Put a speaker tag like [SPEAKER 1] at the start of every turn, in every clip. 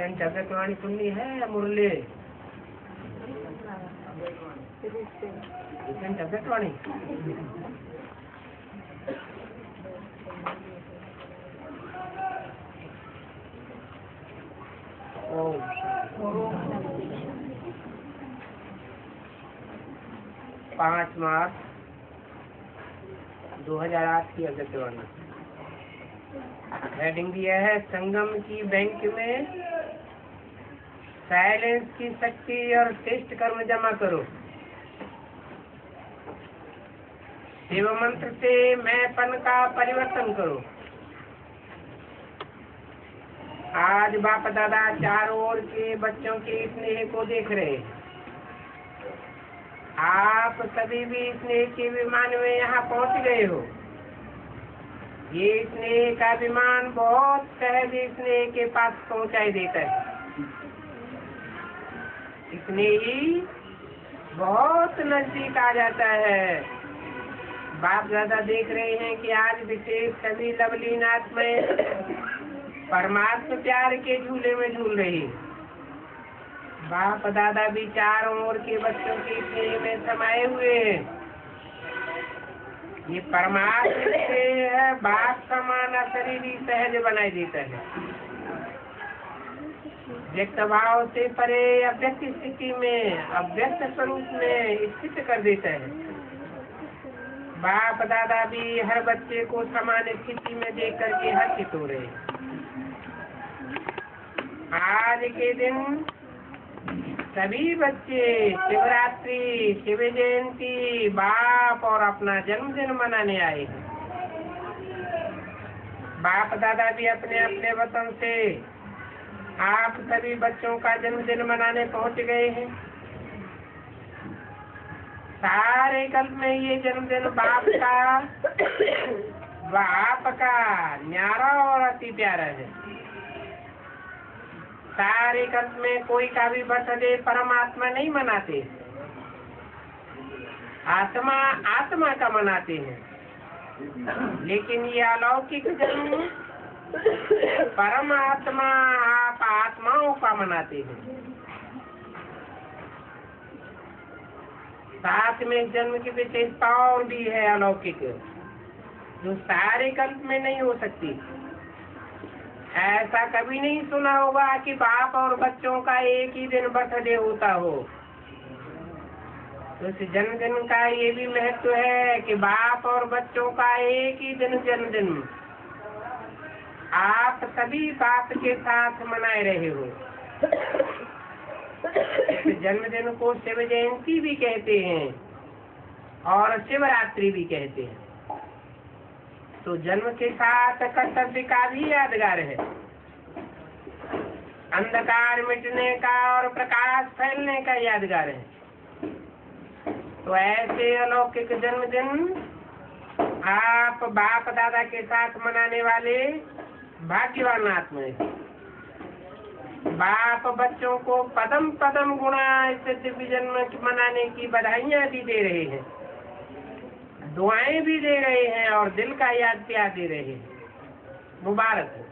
[SPEAKER 1] Second अव्यक्तवाणी सुननी है या मुरली? सेकंड अव्यक्तवाणी पाँच मार्च 2008 की अव्यक्तवाणी। हेडिंग दिया है संगम की बैंक में साइलेंस की शक्ति और टेस्ट कर्म जमा करो। शिव मंत्र से मैंपन का परिवर्तन करो। आज बाप दादा चारों ओर के बच्चों के स्नेह को देख रहे हैं। आप सभी भी स्नेह के विमान में यहाँ पहुँच गए हो। ये स्नेह का विमान बहुत सहज स्नेह के पास पहुँचाई देता है। स्नेह ही बहुत नजदीक आ जाता है। बाप दादा देख रहे हैं कि आज विशेष सभी लवलीन आत्माएं परमात्मा प्यार के झूले में झूल रही। बाप दादा भी चारों ओर के बच्चों के स्नेह में समाये हुए हैं। ये परमात्मा से है। बाप का माना शरीर ही सहज बनाई देता है। व्यक्त भाव से परे अव्यक्त स्थिति में अव्यक्त स्वरूप में स्थित कर देता है। बाप दादा भी हर बच्चे को समान स्थिति में देख करके हर्षित हो रहे। आज के दिन सभी बच्चे शिवरात्रि, शिव जयंती, बाप और अपना जन्मदिन मनाने आए हैं। बाप दादा भी अपने अपने वतन से आप सभी बच्चों का जन्मदिन मनाने पहुंच गए हैं। सारे कल्प में ये जन्मदिन बाप का न्यारा और अति प्यारा है। सारे कल्प में कोई का भी बर्थडे परमात्मा नहीं मनाते, आत्मा आत्मा का मनाते हैं। लेकिन ये अलौकिक जन्म परमात्मा आप आत्माओं का मनाते हैं। साथ में जन्म की विशेषताओं भी है अलौकिक, जो सारे कल्प में नहीं हो सकती। ऐसा कभी नहीं सुना होगा कि बाप और बच्चों का एक ही दिन बर्थडे होता हो। तो इस जन्मदिन का ये भी महत्व है कि बाप और बच्चों का एक ही दिन जन्मदिन आप सभी बाप के साथ मनाए रहे हो। इस जन्मदिन को शिव जयंती भी कहते हैं और शिवरात्रि भी कहते हैं। तो जन्म के साथ कर्तव्य का भी यादगार है। अंधकार मिटने का और प्रकाश फैलने का यादगार है। तो ऐसे अलौकिक जन्मदिन आप बाप दादा के साथ मनाने वाले भाग्यवान आत्माएं। बाप बच्चों को पदम पदम गुणा इस दिव्य जन्म मनाने की बधाइयां भी दे रहे हैं, दुआएं भी दे रहे हैं और दिल का याद प्यार दे रहे हैं। मुबारक हो,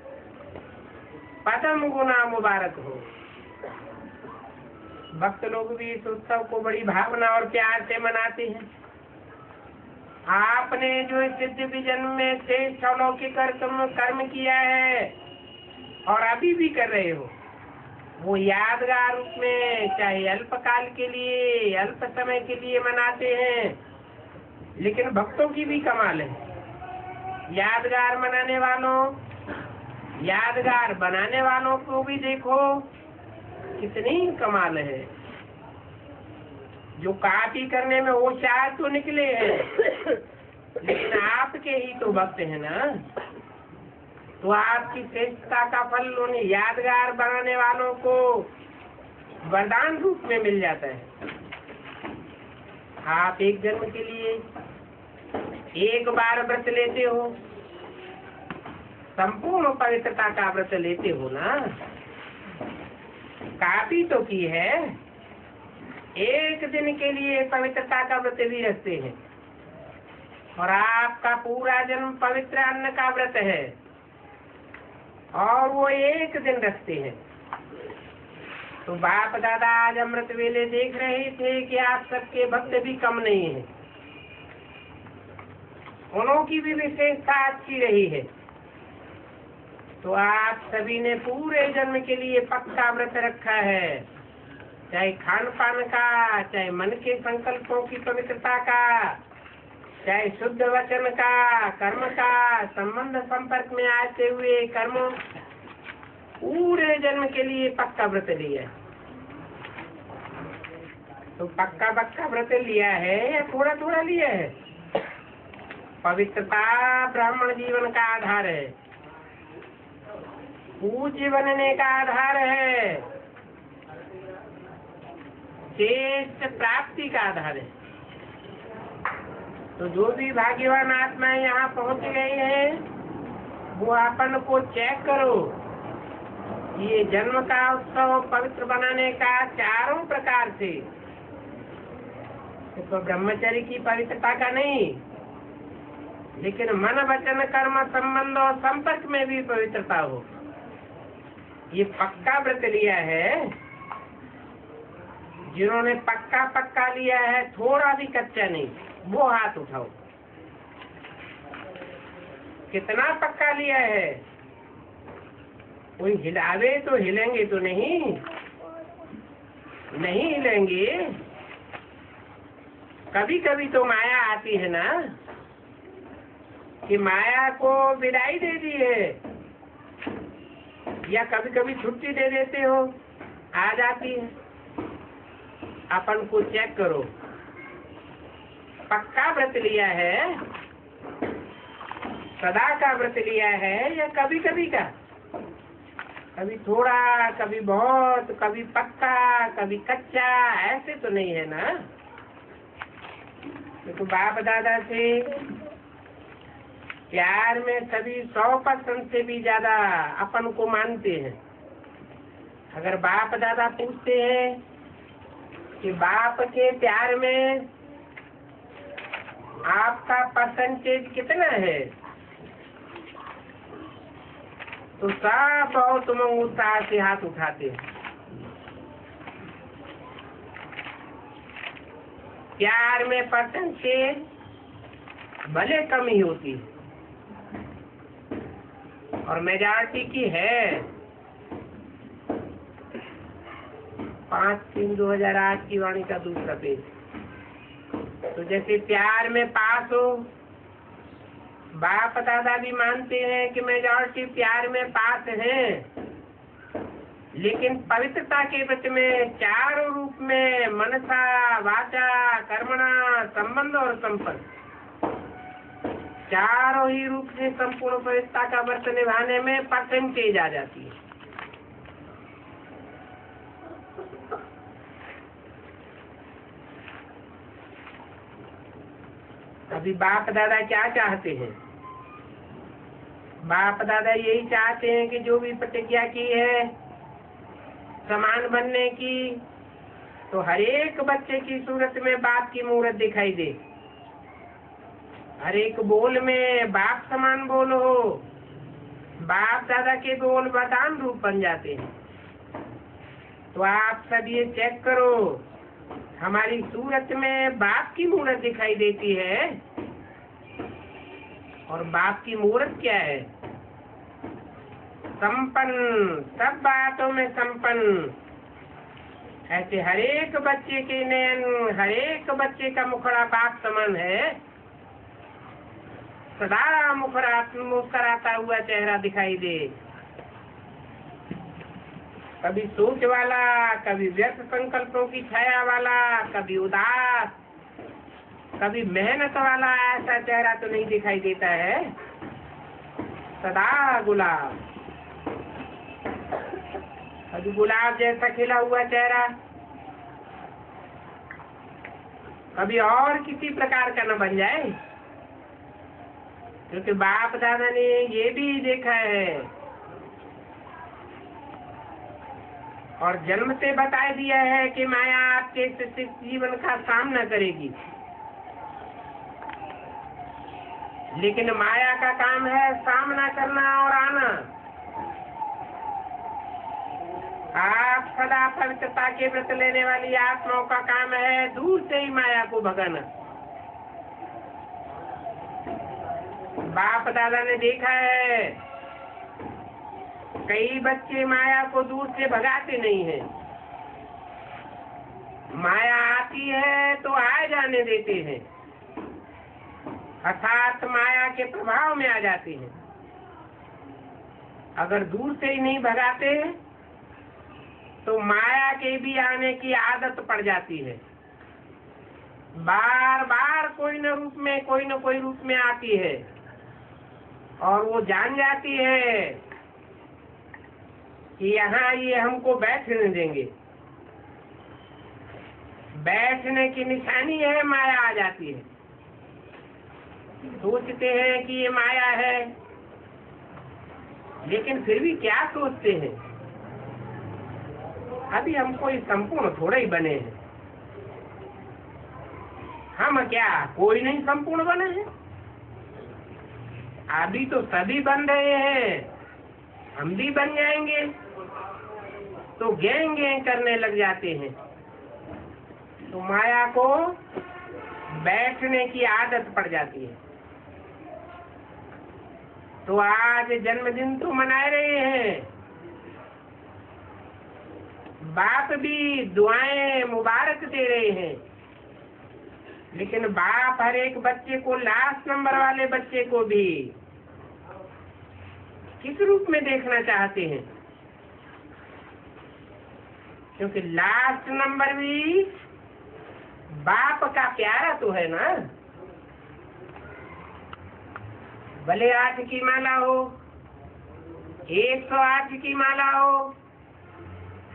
[SPEAKER 1] पदम गुना मुबारक हो। भक्त लोग भी इस उत्सव को बड़ी भावना और प्यार से मनाते हैं। आपने जो इस दिव्य जन्म में श्रेष्ठ अलौकिक कर्म किया है और अभी भी कर रहे हो, वो यादगार रूप में चाहे अल्पकाल के लिए, अल्प समय के लिए मनाते हैं, लेकिन भक्तों की भी कमाल है। यादगार मनाने वालों, यादगार बनाने वालों को भी देखो कितनी कमाल है। जो कॉपी करने में होशियार तो निकले हैं, लेकिन आपके ही तो भक्त हैं ना। तो आपकी श्रेष्ठता का फल उन्हें यादगार बनाने वालों को वरदान रूप में मिल जाता है। आप एक जन्म के लिए एक बार व्रत लेते हो, संपूर्ण पवित्रता का व्रत लेते हो ना। काफी तो की है, एक दिन के लिए पवित्रता का व्रत भी रखते हैं। और आपका पूरा जन्म पवित्र अन्न का व्रत है और वो एक दिन रखते हैं। तो बाप दादा आज अमृत वेले देख रहे थे कि आप सबके भक्त भी कम नहीं है, उनों की भी विशेषता अच्छी रही है। तो आप सभी ने पूरे जन्म के लिए पक्का व्रत रखा है, चाहे खान पान का, चाहे मन के संकल्पों की पवित्रता का, चाहे शुद्ध वचन का, कर्म का, संबंध संपर्क में आते हुए कर्मों, पूरे जन्म के लिए पक्का व्रत लिया। तो पक्का पक्का व्रत लिया है या थोड़ा थोड़ा लिया है? पवित्रता ब्राह्मण जीवन का आधार है, पूज्य बनने का आधार है, श्रेष्ठ प्राप्ति का आधार है। तो जो भी भाग्यवान आत्माएं यहाँ पहुँच गए हैं, वो अपन को चेक करो। ये जन्म का उत्सव पवित्र बनाने का चारों प्रकार से, तो ब्रह्मचर्य की पवित्रता का नहीं, लेकिन मन वचन कर्म संबंध और संपर्क में भी पवित्रता हो, ये पक्का व्रत लिया है। जिन्होंने पक्का पक्का लिया है, थोड़ा भी कच्चा नहीं, वो हाथ उठाओ। कितना पक्का लिया है? कोई हिलावे तो हिलेंगे तो नहीं, नहीं हिलेंगे। कभी कभी तो माया आती है ना, कि माया को विदाई दे दी है, या कभी कभी छुट्टी दे देते हो, आ जाती है। अपन को चेक करो, पक्का व्रत लिया है, सदा का व्रत लिया है, या कभी कभी का? कभी थोड़ा, कभी बहुत, कभी पक्का, कभी कच्चा, ऐसे तो नहीं है ना। तो बाप दादा से प्यार में सभी 100% से भी ज्यादा अपन को मानते हैं। अगर बाप दादा पूछते हैं कि बाप के प्यार में आपका परसेंटेज कितना है, तो सब बहुत उमंग उत्साह से हाथ उठाते हैं। प्यार में परसेंटेज भले कम ही होती है, और मेजॉरिटी की है। 5/3/2008 की वाणी का दूसरा पेज। तो जैसे प्यार में पास हो, बाप दादा भी मानते हैं कि मेजॉरिटी प्यार में पास है, लेकिन पवित्रता के व्रत में चारों रूप में मनसा, वाचा, कर्मणा, संबंध और संपर्क, चारों ही रूप से संपूर्ण पवित्रता का व्रत निभाने में परसेंटेज आ जाती है। अभी बाप दादा क्या चाहते हैं? बाप दादा यही चाहते हैं कि जो भी प्रतिज्ञा की है समान बनने की, तो हर एक बच्चे की सूरत में बाप की मूर्त दिखाई दे। हर एक बोल में बाप समान बोल हो। बाप दादा के बोल वरदान रूप बन जाते हैं। तो आप सब ये चेक करो, हमारी सूरत में बाप की मूर्त दिखाई देती है, और बाप की मूर्त क्या है? संपन्न, सब बातों में संपन्न। ऐसे हर एक बच्चे के नयन, हर एक बच्चे का मुखड़ा बाप समान है। सदा मुस्कुराता हुआ चेहरा दिखाई दे। कभी सोच वाला, कभी व्यर्थ संकल्पों की छाया वाला, कभी उदास, कभी मेहनत वाला, ऐसा चेहरा तो नहीं दिखाई देता है। सदा गुलाब, कभी गुलाब जैसा खिला हुआ चेहरा, कभी और किसी प्रकार का न बन जाए। क्योंकि बाप दादा ने ये भी देखा है और जन्म से बता दिया है कि माया आपके जीवन का सामना करेगी, लेकिन माया का काम है सामना करना और आना। आप सदा पवित्रता के व्रत लेने वाली आत्माओं का काम है दूर से ही माया को भगाना। बाप दादा ने देखा है कई बच्चे माया को दूर से भगाते नहीं हैं। माया आती है तो आ जाने देते हैं, अर्थात माया के प्रभाव में आ जाते हैं। अगर दूर से ही नहीं भगाते तो माया के भी आने की आदत पड़ जाती है। बार बार कोई न कोई रूप में आती है और वो जान जाती है कि यहाँ ये हमको बैठने देंगे। बैठने की निशानी है, माया आ जाती है। सोचते हैं कि ये माया है, लेकिन फिर भी क्या सोचते हैं, अभी हम कोई संपूर्ण थोड़ा ही बने हैं। हम क्या कोई नहीं संपूर्ण बने हैं? अभी तो सभी बन रहे हैं, हम भी बन जाएंगे तो गैंग करने लग जाते हैं। तो माया को बैठने की आदत पड़ जाती है। तो आज जन्मदिन तो मना रहे हैं, बाप भी दुआएं मुबारक दे रहे हैं, लेकिन बाप हर एक बच्चे को, लास्ट नंबर वाले बच्चे को भी किस रूप में देखना चाहते हैं? क्योंकि लास्ट नंबर भी बाप का प्यारा तो है ना। भले 8 की माला हो, 108 की माला हो,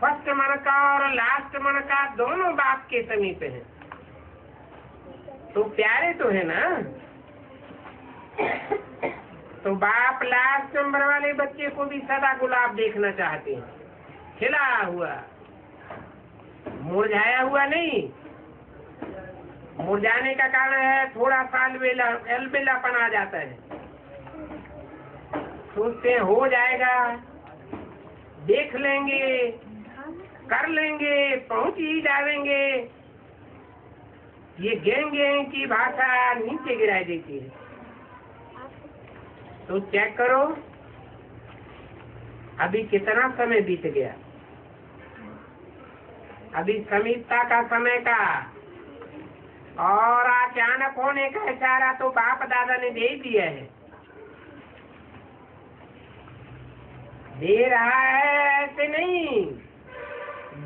[SPEAKER 1] फर्स्ट मन का और लास्ट मन का दोनों बाप के समीप है, तो प्यारे तो है ना। तो बाप लास्ट नंबर वाले बच्चे को भी सदा गुलाब देखना चाहते हैं, खिला हुआ, मुरझाया हुआ नहीं। मुरझाने का कारण है थोड़ा सा अलबेलापन आ जाता है। सोचते हो जाएगा, देख लेंगे, कर लेंगे, पहुंच ही जाएंगे। ये गैंग की भाषा नीचे गिराई देती है। तो चेक करो अभी कितना समय बीत गया। अभी समीपता का समय का और अचानक होने का इशारा तो बाप दादा ने दे दिया है, दे रहा है, ऐसे नहीं,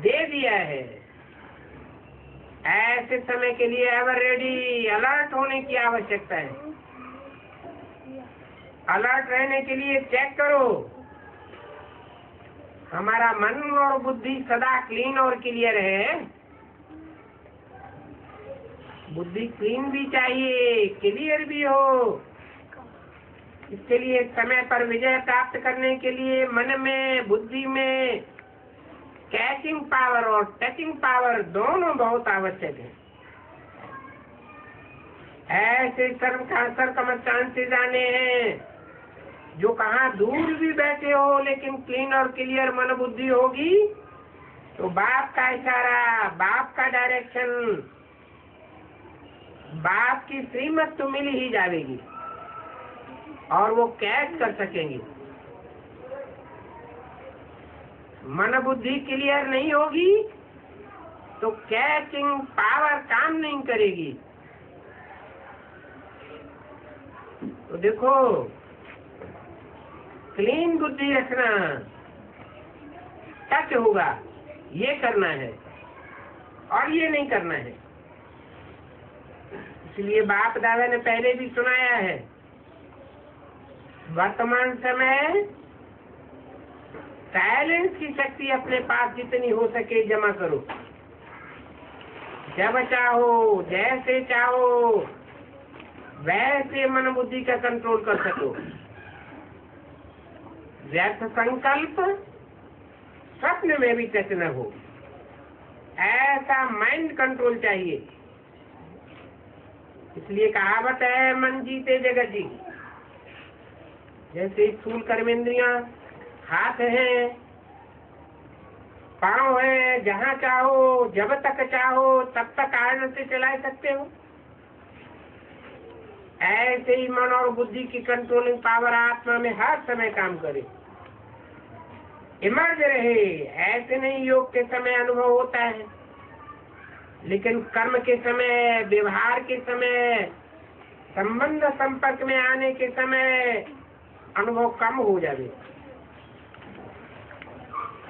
[SPEAKER 1] दे दिया है। ऐसे समय के लिए एवर रेडी, अलर्ट होने की आवश्यकता है। अलर्ट रहने के लिए चेक करो हमारा मन और बुद्धि सदा क्लीन और क्लियर है। बुद्धि क्लीन भी चाहिए, क्लियर भी हो। इसके लिए समय पर विजय प्राप्त करने के लिए मन में, बुद्धि में कैचिंग पावर और टचिंग पावर दोनों बहुत आवश्यक है। ऐसे सर्कमस्टांसेस आने हैं जो कहाँ दूर भी बैठे हो, लेकिन क्लीन और क्लियर मन बुद्धि होगी तो बाप का इशारा, बाप का डायरेक्शन, बाप की श्रीमत तो मिल ही जाएगी और वो कैच कर सकेंगे। मन बुद्धि क्लियर नहीं होगी तो कैचिंग पावर काम नहीं करेगी। तो देखो, क्लीन बुद्धि रखना, टच होगा, ये करना है और ये नहीं करना है। इसलिए बाप दादा ने पहले भी सुनाया है, वर्तमान समय साइलेंस की शक्ति अपने पास जितनी हो सके जमा करो। जब चाहो, जैसे चाहो, वैसे मन बुद्धि का कंट्रोल कर सको। व्यर्थ संकल्प स्वप्न में भी टच न हो, ऐसा माइंड कंट्रोल चाहिए। इसलिए कहावत है, मन जीते जगत जी। जैसे स्थूल कर्मेंद्रियां हाथ हैं, पाँव है, जहाँ चाहो जब तक चाहो तब तक आनंद से चला सकते हो। ऐसे ही मन और बुद्धि की कंट्रोलिंग पावर आत्मा में हर समय काम करे, इमर्ज रहे। ऐसे नहीं योग के समय अनुभव होता है, लेकिन कर्म के समय, व्यवहार के समय, संबंध संपर्क में आने के समय अनुभव कम हो जाए।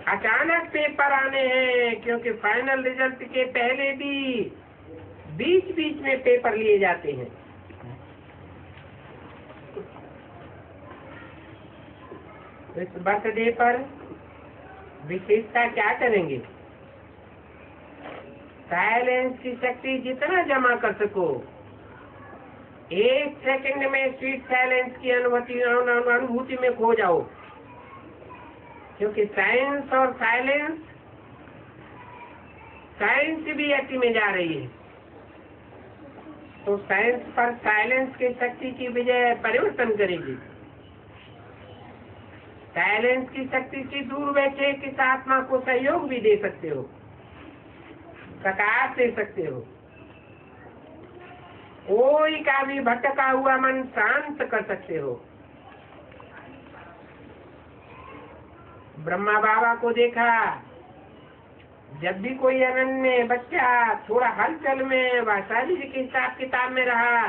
[SPEAKER 1] अचानक पेपर आने हैं, क्योंकि फाइनल रिजल्ट के पहले भी बीच बीच में पेपर लिए जाते हैं। इस बर्थडे पर विशेषता क्या करेंगे? साइलेंस की शक्ति जितना जमा कर सको, 1 सेकंड में स्वीट साइलेंस की अनुभूति में खो जाओ। क्योंकि साइंस और साइलेंस, साइंस भी अति में जा रही है, तो साइंस पर साइलेंस की शक्ति की विजय परिवर्तन करेगी। साइलेंस की शक्ति से दूर बैठे किस आत्मा को सहयोग भी दे सकते हो, प्रकाश दे सकते हो। कोई का भी भटका हुआ मन शांत कर सकते हो। ब्रह्मा बाबा को देखा, जब भी कोई अनन्य बच्चा थोड़ा हलचल में व शारीरिक हिसाब किताब में रहा,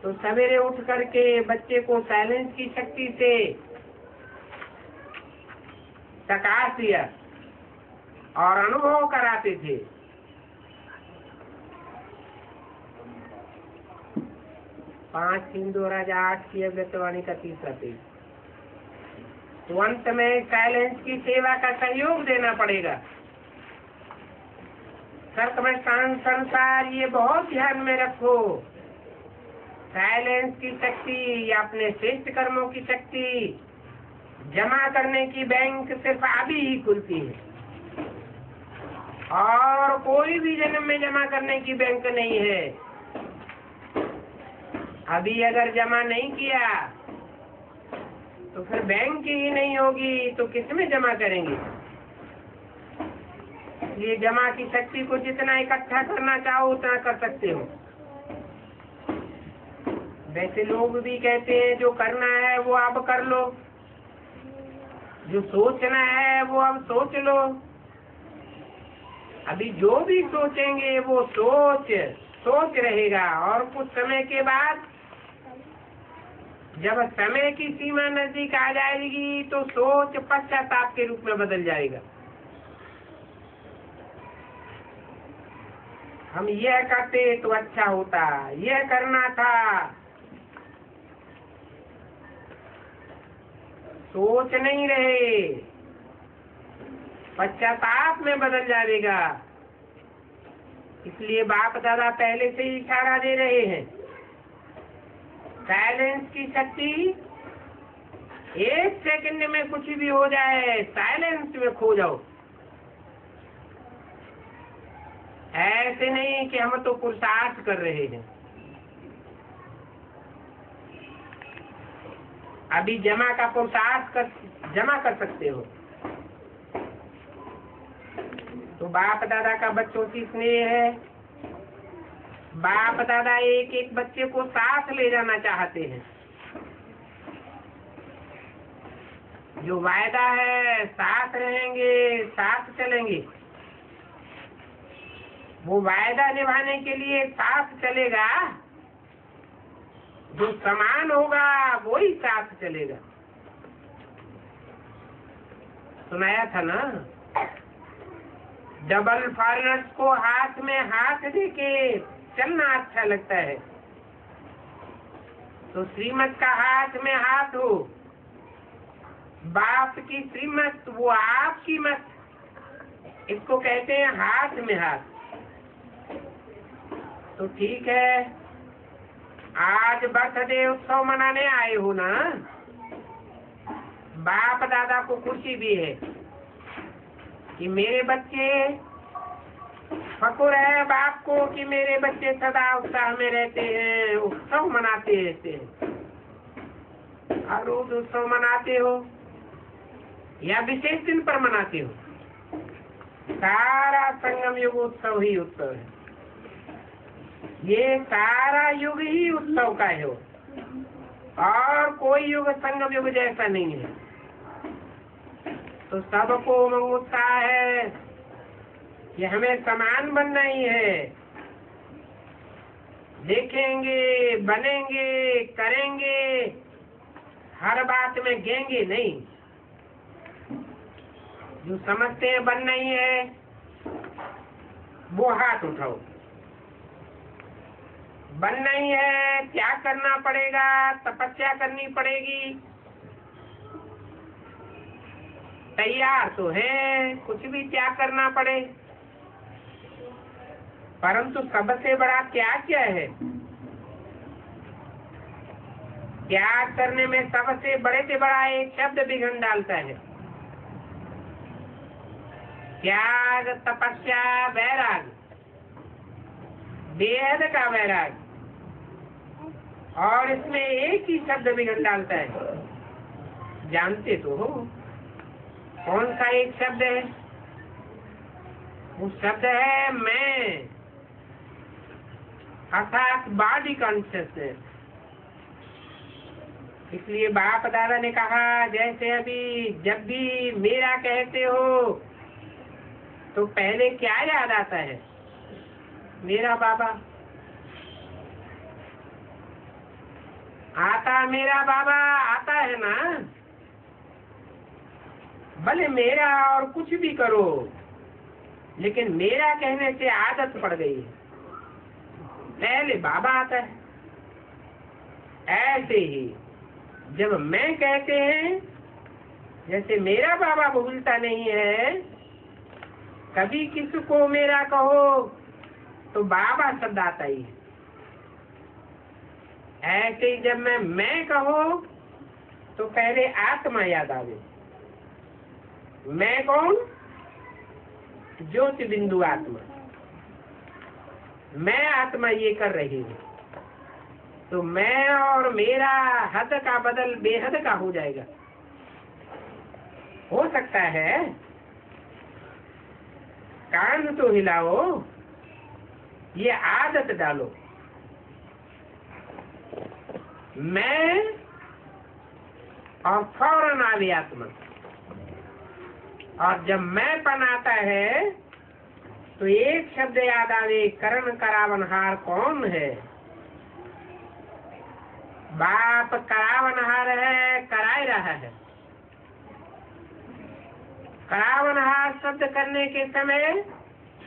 [SPEAKER 1] तो सवेरे उठ करके बच्चे को साइलेंस की शक्ति से प्रकाश दिया और अनुभव कराते थे। पाँच 3/2008 की अव्यक्तवाणी का 30वां पेज। तो अंत में साइलेंस की सेवा का सहयोग देना पड़ेगा। संसार ये बहुत ध्यान में रखो, साइलेंस की शक्ति या अपने श्रेष्ठ कर्मों की शक्ति जमा करने की बैंक सिर्फ अभी ही खुलती है, और कोई भी जन्म में जमा करने की बैंक नहीं है। अभी अगर जमा नहीं किया तो फिर बैंक ही नहीं होगी, तो किस में जमा करेंगे? ये जमा की शक्ति को जितना इकट्ठा करना चाहो उतना कर सकते हो। वैसे लोग भी कहते हैं जो करना है वो अब कर लो, जो सोचना है वो अब सोच लो। अभी जो भी सोचेंगे वो सोच रहेगा, और कुछ समय के बाद जब समय की सीमा नजदीक आ जाएगी तो सोच पश्चाताप के रूप में बदल जाएगा। हम यह करते तो अच्छा होता, यह करना था, सोच नहीं रहे, पश्चाताप में बदल जाएगा। इसलिए बाप दादा पहले से ही इशारा दे रहे हैं, साइलेंस की शक्ति 1 सेकंड में कुछ भी हो जाए, साइलेंस में खो जाओ। ऐसे नहीं कि हम तो पुरुषार्थ कर रहे हैं। अभी जमा का पुरुषार्थ जमा कर सकते हो। तो बाप दादा का बच्चों की स्नेह है। बाप दादा एक एक बच्चे को साथ ले जाना चाहते हैं। जो वायदा है, साथ रहेंगे, साथ चलेंगे, वो वायदा निभाने के लिए साथ चलेगा। जो समान होगा वही साथ चलेगा। सुनाया था ना, डबल फॉरेनर्स को हाथ में हाथ देके चलना अच्छा लगता है। तो श्रीमत का हाथ में हाथ हो, बाप की श्रीमत वो आपकी मत, इसको कहते हैं हाथ में हाथ। तो ठीक है, आज बर्थडे उत्सव मनाने आए हो ना, बाप दादा को खुशी भी है कि मेरे बच्चे, फकुर है बाप को कि मेरे बच्चे सदा उत्साह में रहते हैं, उत्सव मनाते रहते हैं। हर रोज उत्सव मनाते हो या विशेष दिन पर मनाते हो? सारा संगम युग उत्सव ही उत्सव है। ये सारा युग ही उत्सव का है और कोई युग संगम युग जैसा नहीं है। तो सबको उमंग उत्साह है कि हमें समान बनना ही है। देखेंगे, बनेंगे, करेंगे, हर बात में गेंगे नहीं। जो समझते हैं बनना ही है वो हाथ उठाओ। बनना ही है, त्याग करना पड़ेगा, तपस्या करनी पड़ेगी। तैयार तो है कुछ भी त्याग करना पड़े, परंतु सबसे बड़ा त्याग क्या है? त्याग करने में सबसे बड़े से बड़ा एक शब्द विघ्न डालता है। त्याग, तपस्या, वैराग, बेहद का वैराग, और इसमें एक ही शब्द विघ्न डालता है। जानते तो हो कौन सा एक शब्द है? वो शब्द है मैं, अर्थात बॉडी कॉन्शियसनेस। इसलिए बाप दादा ने कहा, जैसे अभी जब भी मेरा कहते हो तो पहले क्या याद आता है? मेरा बाबा आता, मेरा बाबा आता है ना। भले मेरा और कुछ भी करो, लेकिन मेरा कहने से आदत पड़ गई है, पहले बाबा आता है। ऐसे ही जब मैं कहते हैं, जैसे मेरा बाबा भूलता नहीं है, कभी किसी को मेरा कहो तो बाबा शब्द आता ही है। ऐसे ही जब मैं कहो तो पहले आत्मा याद आवे। मैं कौन? ज्योति बिंदु आत्मा। मैं आत्मा ये कर रही हूँ, तो मैं और मेरा हद का बदल बेहद का हो जाएगा। हो सकता है? कान तो हिलाओ, ये आदत डालो। मैं और फौरन आवे आत्मा। और जब मैं पन आता है तो एक शब्द याद आवे, करण करावनहार कौन है? बाप करावनहार है, कराए रहा है। करावनहार शब्द करने के समय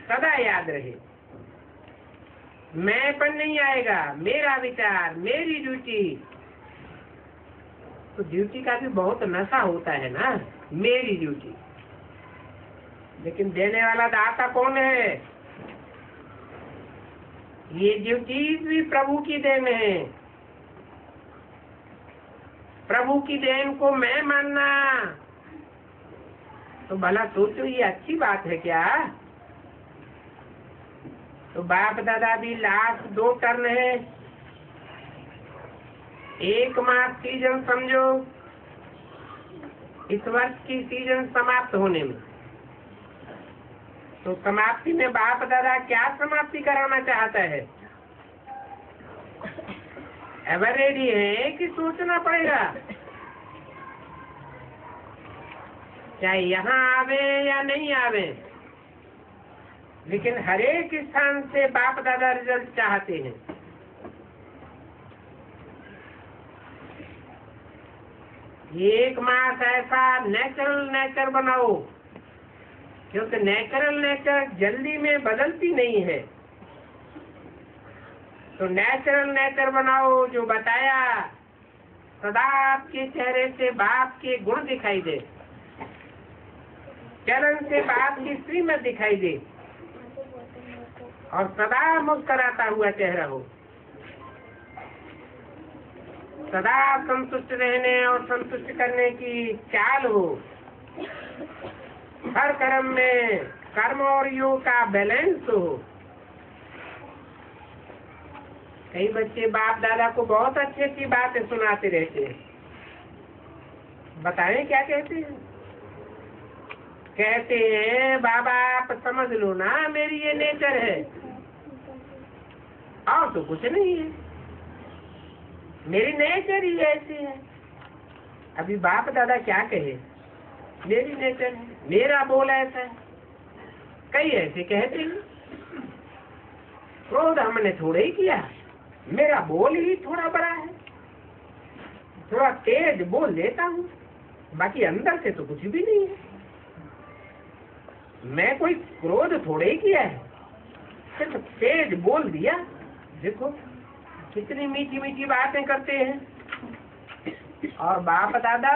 [SPEAKER 1] सदा याद रहे, मैं पर नहीं आएगा, मेरा विचार, मेरी ड्यूटी। तो ड्यूटी का भी बहुत नशा होता है ना, मेरी ड्यूटी। लेकिन देने वाला दाता कौन है? ये ड्यूटी भी प्रभु की देन है। प्रभु की देन को मैं मानना, तो भला सोचो ये अच्छी बात है क्या? तो बाप दादा भी लास्ट 2 टर्न है, 1 मास सीजन समझो, इस वर्ष की सीजन समाप्त होने में। तो समाप्ति में बाप दादा क्या समाप्ति कराना चाहता है? एवर रेडी है कि सोचना पड़ेगा? चाहे यहाँ आवे या नहीं आवे, लेकिन हर एक स्थान से बाप दादा रिजल्ट चाहते हैं। एक मास ऐसा नेचुरल नेचर बनाओ, क्योंकि नेचुरल नेचर जल्दी में बदलती नहीं है। तो नेचुरल नेचर बनाओ, जो बताया सदा आपके चेहरे से बाप के गुण दिखाई दे, चरण से बाप की श्रीमत दिखाई दे, और सदा मुस्कुराता हुआ चेहरा हो। सदा संतुष्ट रहने और संतुष्ट करने की चाल हो। हर कर्म में कर्म और योग का बैलेंस हो। कई बच्चे बाप दादा को बहुत अच्छी अच्छी बातें सुनाते रहते हैं। बताएं क्या कहते हैं? कहते हैं बाबा आप समझ लो ना मेरी ये नेचर है, और तो कुछ नहीं है, मेरी नेचर ही ऐसी है। अभी बाप दादा क्या कहे, मेरी नेचर है, मेरा बोल ऐसा है। कई ऐसे कहते हैं क्रोध हमने थोड़ा ही किया, मेरा बोल ही थोड़ा बड़ा है, थोड़ा तेज बोल देता हूँ, बाकी अंदर से तो कुछ भी नहीं है। मैं कोई क्रोध थोड़े ही किया है, सिर्फ तेज बोल दिया। देखो कितनी मीठी मीठी बातें करते हैं। और बाप दादा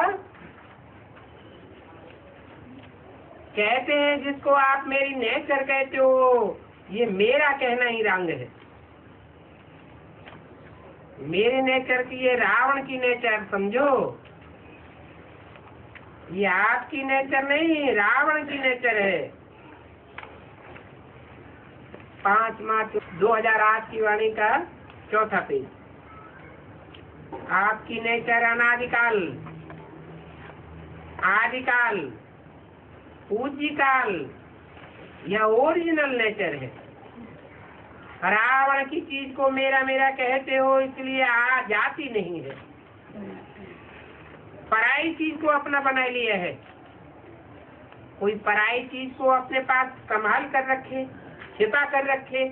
[SPEAKER 1] कहते हैं जिसको आप मेरी नेचर कहते हो, ये मेरा कहना ही रंग है। मेरी नेचर की ये रावण की नेचर समझो, ये आपकी नेचर नहीं, रावण की नेचर है। 5 मार्च 2008 की वाणी का 4था पेज। आपकी नेचर अनादिकाल, आदिकाल, पूज्यकाल, यह ओरिजिनल नेचर है। रावण की चीज को मेरा मेरा कहते हो, इसलिए आ जाती नहीं है। पराई चीज को अपना बना लिया है। कोई पराई चीज को अपने पास संभाल कर रखे, छिपा कर रखे,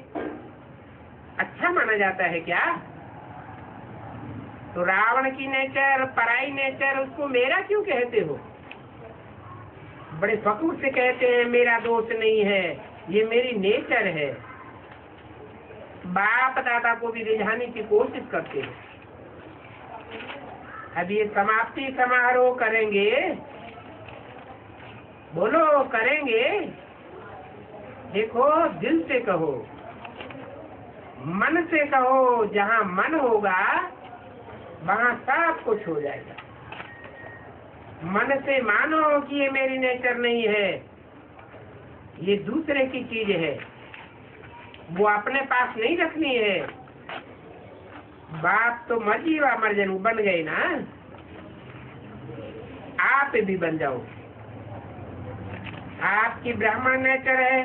[SPEAKER 1] अच्छा माना जाता है क्या? तो रावण की नेचर, पराई नेचर, उसको मेरा क्यों कहते हो? बड़े फकूर से कहते हैं मेरा दोष नहीं है, ये मेरी नेचर है। बाप दादा को भी रिझाने की कोशिश करते हैं। अब ये समाप्ति समारोह करेंगे, बोलो करेंगे? देखो दिल से कहो, मन से कहो, जहाँ मन होगा वहाँ सब कुछ हो जाएगा। मन से मानो कि ये मेरी नेचर नहीं है, ये दूसरे की चीज है, वो अपने पास नहीं रखनी है। बाप तो मर्जी व मर्जन बन गए ना, आप भी बन जाओ। आपकी ब्राह्मण नेचर है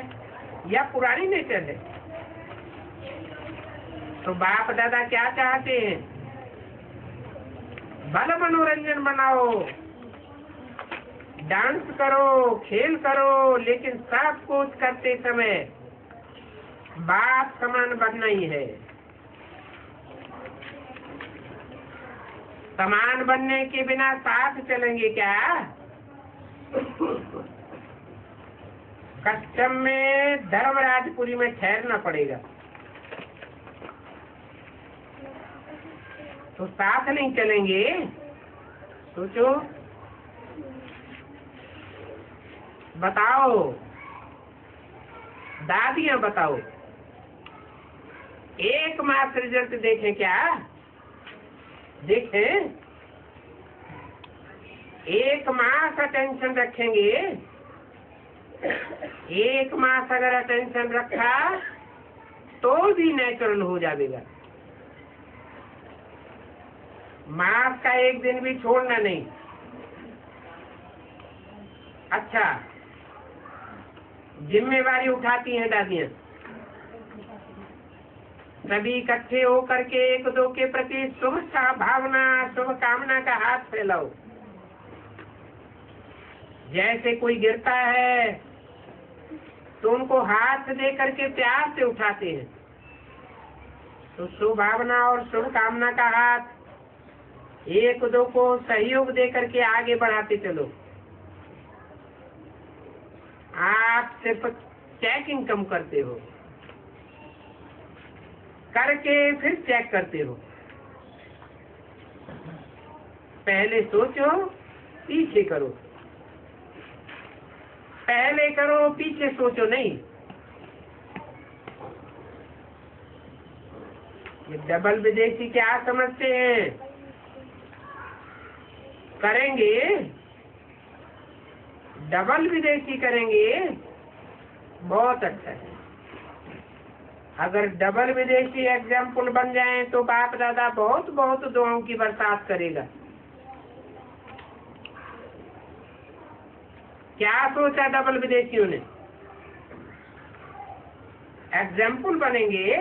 [SPEAKER 1] या पुरानी नेचर है? तो बाप दादा क्या चाहते हैं? भला मनोरंजन बनाओ, डांस करो, खेल करो, लेकिन सब कुछ करते समय बाप समान बनना ही है। समान बनने के बिना साथ चलेंगे क्या? कश्चम में धर्मराजपुरी में ठहरना पड़ेगा, तो साथ नहीं चलेंगे। सोचो, बताओ दादियां, बताओ एक मास रिजल्ट देखें क्या? देखें, एक मास अटेंशन रखेंगे, एक मास अगर अटेंशन रखा तो भी नेचुरल हो जाएगा। मास का एक दिन भी छोड़ना नहीं। अच्छा, जिम्मेवारी उठाती हैं दादियां, सभी इकट्ठे होकर के एक दो के प्रति शुभ भावना, शुभ कामना का हाथ फैलाओ। जैसे कोई गिरता है तो उनको हाथ दे करके प्यार से उठाते हैं, तो शुभ भावना और शुभ कामना का हाथ एक दो को सहयोग दे करके आगे बढ़ाते चलो। आप सिर्फ चेकिंग कम करते हो, करके फिर चेक करते हो। पहले सोचो, पीछे करो, पहले करो पीछे सोचो नहीं। ये डबल विदेशी क्या समझते हैं? करेंगे, डबल विदेशी करेंगे, बहुत अच्छा है। अगर डबल विदेशी एग्जाम्पल बन जाएं तो बाप दादा बहुत बहुत दुआओं की बरसात करेगा। क्या सोचा डबल विदेशियों ने? एग्जाम्पल बनेंगे।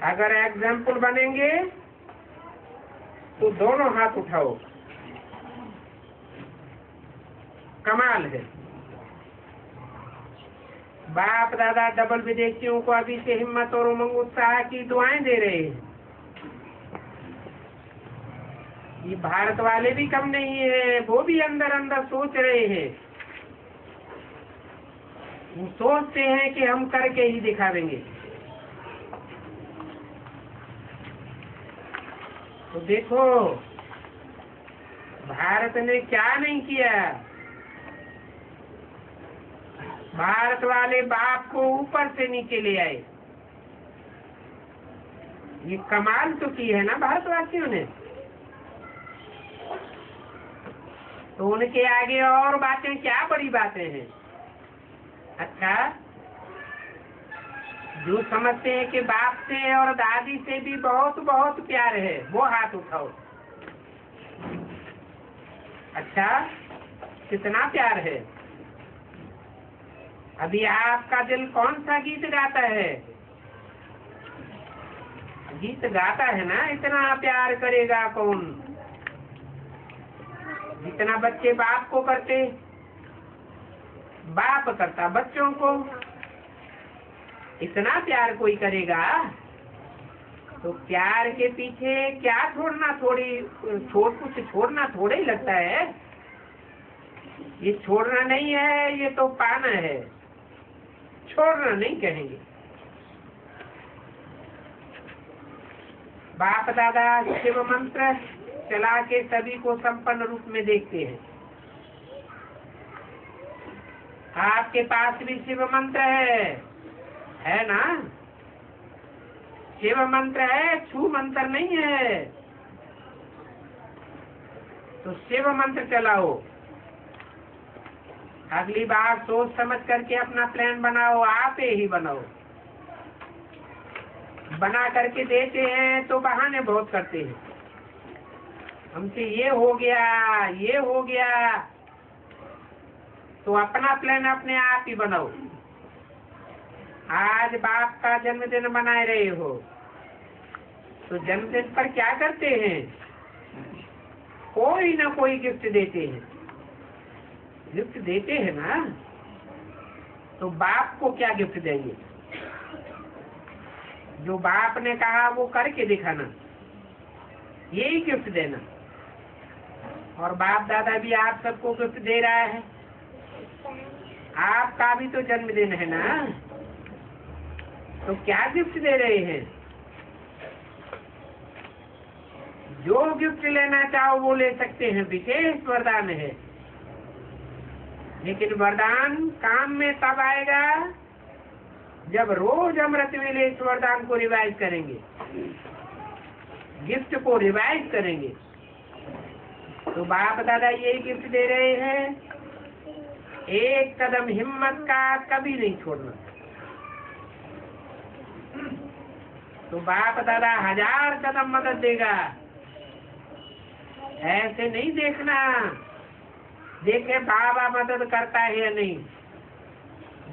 [SPEAKER 1] अगर एग्जाम्पल बनेंगे तो दोनों हाथ उठाओ। कमाल है। बाप दादा डबल विदेशियों को अभी से हिम्मत और उमंग उत्साह की दुआएं दे रहे हैं। ये भारत वाले भी कम नहीं है, वो भी अंदर अंदर सोच रहे हैं। वो सोचते हैं कि हम करके ही दिखावेंगे। तो देखो भारत ने क्या नहीं किया। भारत वाले बाप को ऊपर से नीचे ले आए। ये कमाल तो की है ना भारतवासियों ने। तो उनके आगे और बातें क्या बड़ी बातें हैं। अच्छा, जो समझते हैं कि बाप से और दादी से भी बहुत बहुत प्यार है, वो हाथ उठाओ। अच्छा, कितना प्यार है। अभी आपका दिल कौन सा गीत गाता है? गीत गाता है ना, इतना प्यार करेगा कौन? जितना बच्चे बाप को करते, बाप करता बच्चों को, इतना प्यार कोई करेगा? तो प्यार के पीछे क्या छोड़ना, कुछ छोड़ना थोड़े ही लगता है। ये छोड़ना नहीं है, ये तो पाना है। छोड़ना नहीं कहेंगे। बाप दादा शिव मंत्र चला के सभी को संपन्न रूप में देखते हैं। आपके पास भी शिव मंत्र है ना? शिव मंत्र है, छू मंत्र नहीं है। तो शिव मंत्र चलाओ। अगली बार सोच समझ करके अपना प्लान बनाओ, आप ही बनाओ। बना करके देते हैं तो बहाने बहुत करते हैं। हमसे ये हो गया, ये हो गया। तो अपना प्लान अपने आप ही बनाओ। आज बाप का जन्मदिन मना रहे हो, तो जन्मदिन पर क्या करते हैं? कोई ना कोई गिफ्ट देते हैं। गिफ्ट देते हैं ना, तो बाप को क्या गिफ्ट देंगे? जो बाप ने कहा वो करके दिखाना, यही गिफ्ट देना। और बाप दादा भी आप सबको गिफ्ट दे रहा है। आपका भी तो जन्मदिन है ना, तो क्या गिफ्ट दे रहे हैं? जो गिफ्ट लेना चाहो वो ले सकते हैं, विशेष वरदान है। लेकिन वरदान काम में तब आएगा जब रोज अमृत वेले इस वरदान को रिवाइज करेंगे, गिफ्ट को रिवाइज करेंगे। तो बाप दादा यही गिफ्ट दे रहे हैं, एक कदम हिम्मत का कभी नहीं छोड़ना। तो बाप दादा 1000 कदम मदद देगा। ऐसे नहीं देखना, देखे बाबा मदद करता है या नहीं।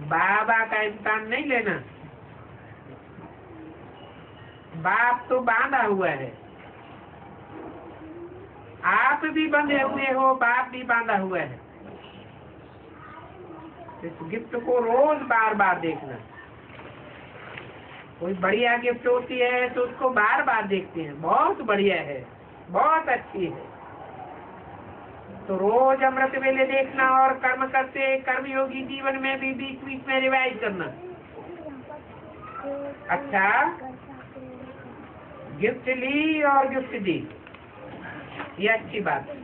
[SPEAKER 1] बाबा का इम्तिहान नहीं लेना। बाप तो बांधा हुआ है, आप भी बंधे हुए हो, बाप भी बांधा हुआ है। इस गिफ्ट को रोज बार बार देखना। कोई बढ़िया गिफ्ट होती है तो उसको बार बार देखते हैं, बहुत बढ़िया है, बहुत अच्छी है। तो रोज अमृत वेले देखना और कर्म करते कर्मयोगी जीवन में भी बीच बीच में रिवाइज करना। अच्छा, गिफ्ट ली और गिफ्ट दी, ये अच्छी बात है।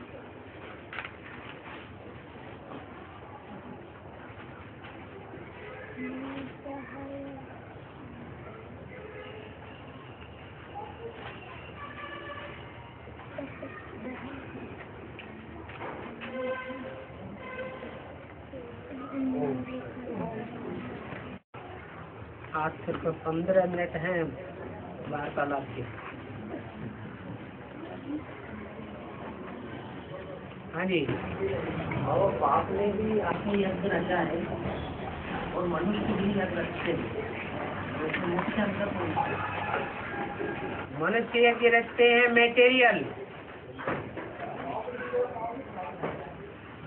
[SPEAKER 1] आज सिर्फ 15 मिनट हैं वार्तालाप के। हाँ जी।
[SPEAKER 2] और पाप में भी आपकी यज्ञ रचा है और मनुष्य भी यज्ञ रचते हैं, तो मुख्य अंतर कौन सा है?
[SPEAKER 1] मनुष्य यज्ञ रचते हैं मेटेरियल,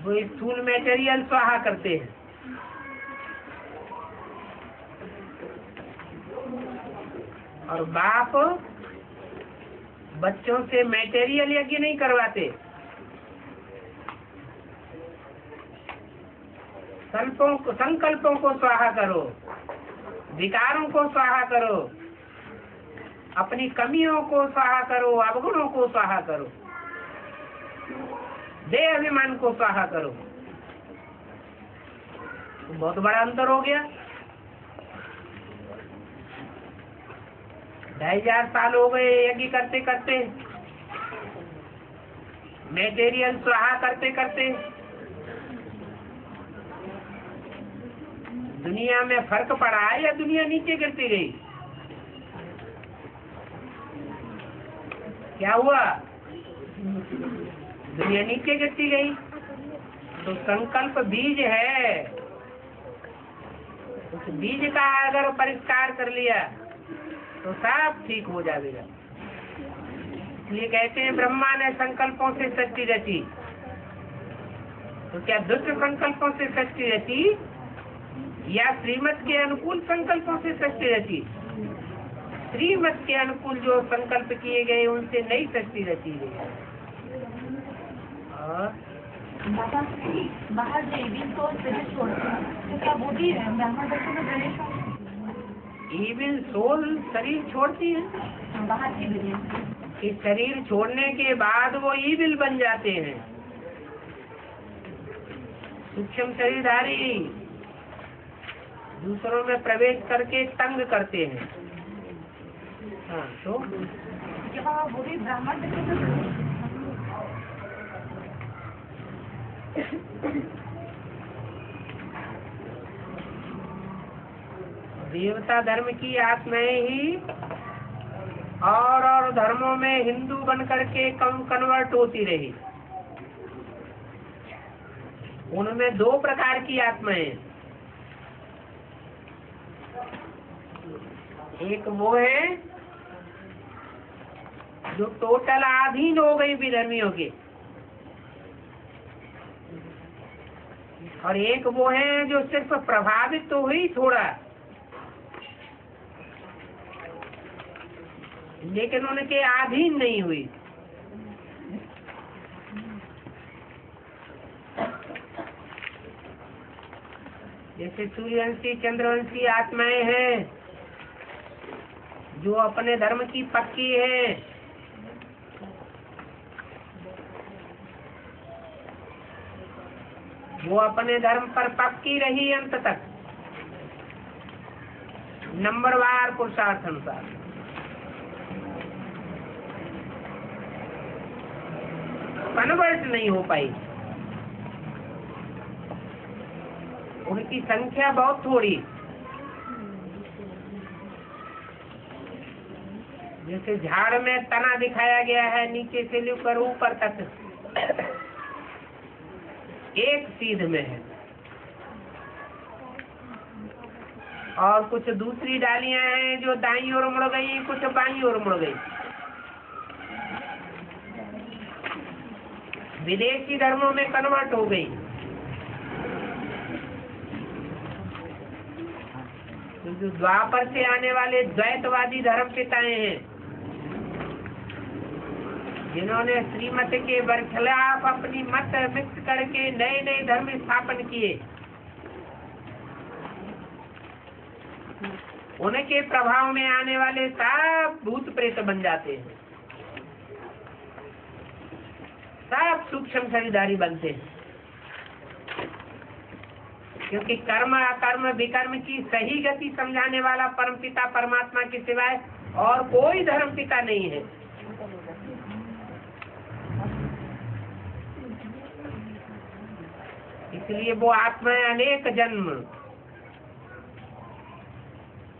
[SPEAKER 1] वो स्थूल मेटेरियल स्वाहा करते हैं, और बाप बच्चों से मेटेरियल यज्ञ नहीं करवाते, संकल्पों को स्वाहा करो, विकारों को स्वाहा करो, अपनी कमियों को स्वाहा करो, अवगुणों को स्वाहा करो, देह अभिमान को स्वाहा करो। तो बहुत बड़ा अंतर हो गया। 2500 साल हो गए यज्ञ करते करते, मेटेरियल स्वाहा करते करते। दुनिया में फर्क पड़ा है या दुनिया नीचे गिरती गई? क्या हुआ? दुनिया नीचे गिरती गई। तो संकल्प बीज है, उस बीज का अगर परिष्कार कर लिया तो सब ठीक हो जाएगा। इसलिए कहते हैं ब्रह्मा ने संकल्पों से सृष्टि रची। तो क्या दुष्ट संकल्पों से सृष्टि रची या श्रीमत के अनुकूल संकल्पों से सृष्टि रची? श्रीमत के अनुकूल जो संकल्प किए गए उनसे नई सृष्टि रची गई। और
[SPEAKER 3] बाहर देवी तो शरीर छोड़ते हैं, तो क्या वो भी ब्राह्मण बच्चों में प्रवेश होगा?
[SPEAKER 1] इविल सोल शरीर छोड़ती है,
[SPEAKER 3] बाहर की दुनिया
[SPEAKER 1] इस शरीर छोड़ने के बाद वो इविल बन जाते हैं, सूक्ष्म शरीरधारी दूसरों में प्रवेश करके तंग करते हैं। हाँ, तो
[SPEAKER 3] वो भी ब्राह्मण बच्चों में प्रवेश।
[SPEAKER 1] देवता धर्म की आत्माएं ही और धर्मों में हिंदू बन करके कन्वर्ट होती रही। उनमें 2 प्रकार की आत्माएं, एक वो है जो टोटल अधीन हो गई विधर्मियों के, और एक वो है जो सिर्फ प्रभावित तो हुई थोड़ा, लेकिन उनके अधीन नहीं हुई। जैसे सूर्यवंशी चंद्रवंशी आत्माएं हैं जो अपने धर्म की पक्की है, वो अपने धर्म पर पक्की रही अंत तक, नंबरवार पुरुषार्थ अनुसार। कन्वर्ट नहीं हो पाई, उनकी संख्या बहुत थोड़ी। जैसे झाड़ में तना दिखाया गया है, नीचे से लेकर ऊपर तक एक सीध में है, और कुछ दूसरी डालियां हैं जो दाईं ओर मुड़ गई, कुछ बाईं ओर मुड़ गई। विदेशी धर्मों में कन्वर्ट हो गई। तो जो द्वापर से आने वाले द्वैतवादी धर्म पिताएं हैं, जिन्होंने श्रीमत के बरखिलाफ अपनी मत मिक्स करके नए नए धर्म स्थापन किए, उनके प्रभाव में आने वाले सब भूत प्रेत बन जाते हैं, सब सूक्ष्म शरीरधारी बनते हैं। क्योंकि कर्म अकर्म विकर्म की सही गति समझाने वाला परमपिता परमात्मा के सिवाय और कोई धर्म पिता नहीं है। इसलिए वो आत्माएं अनेक जन्म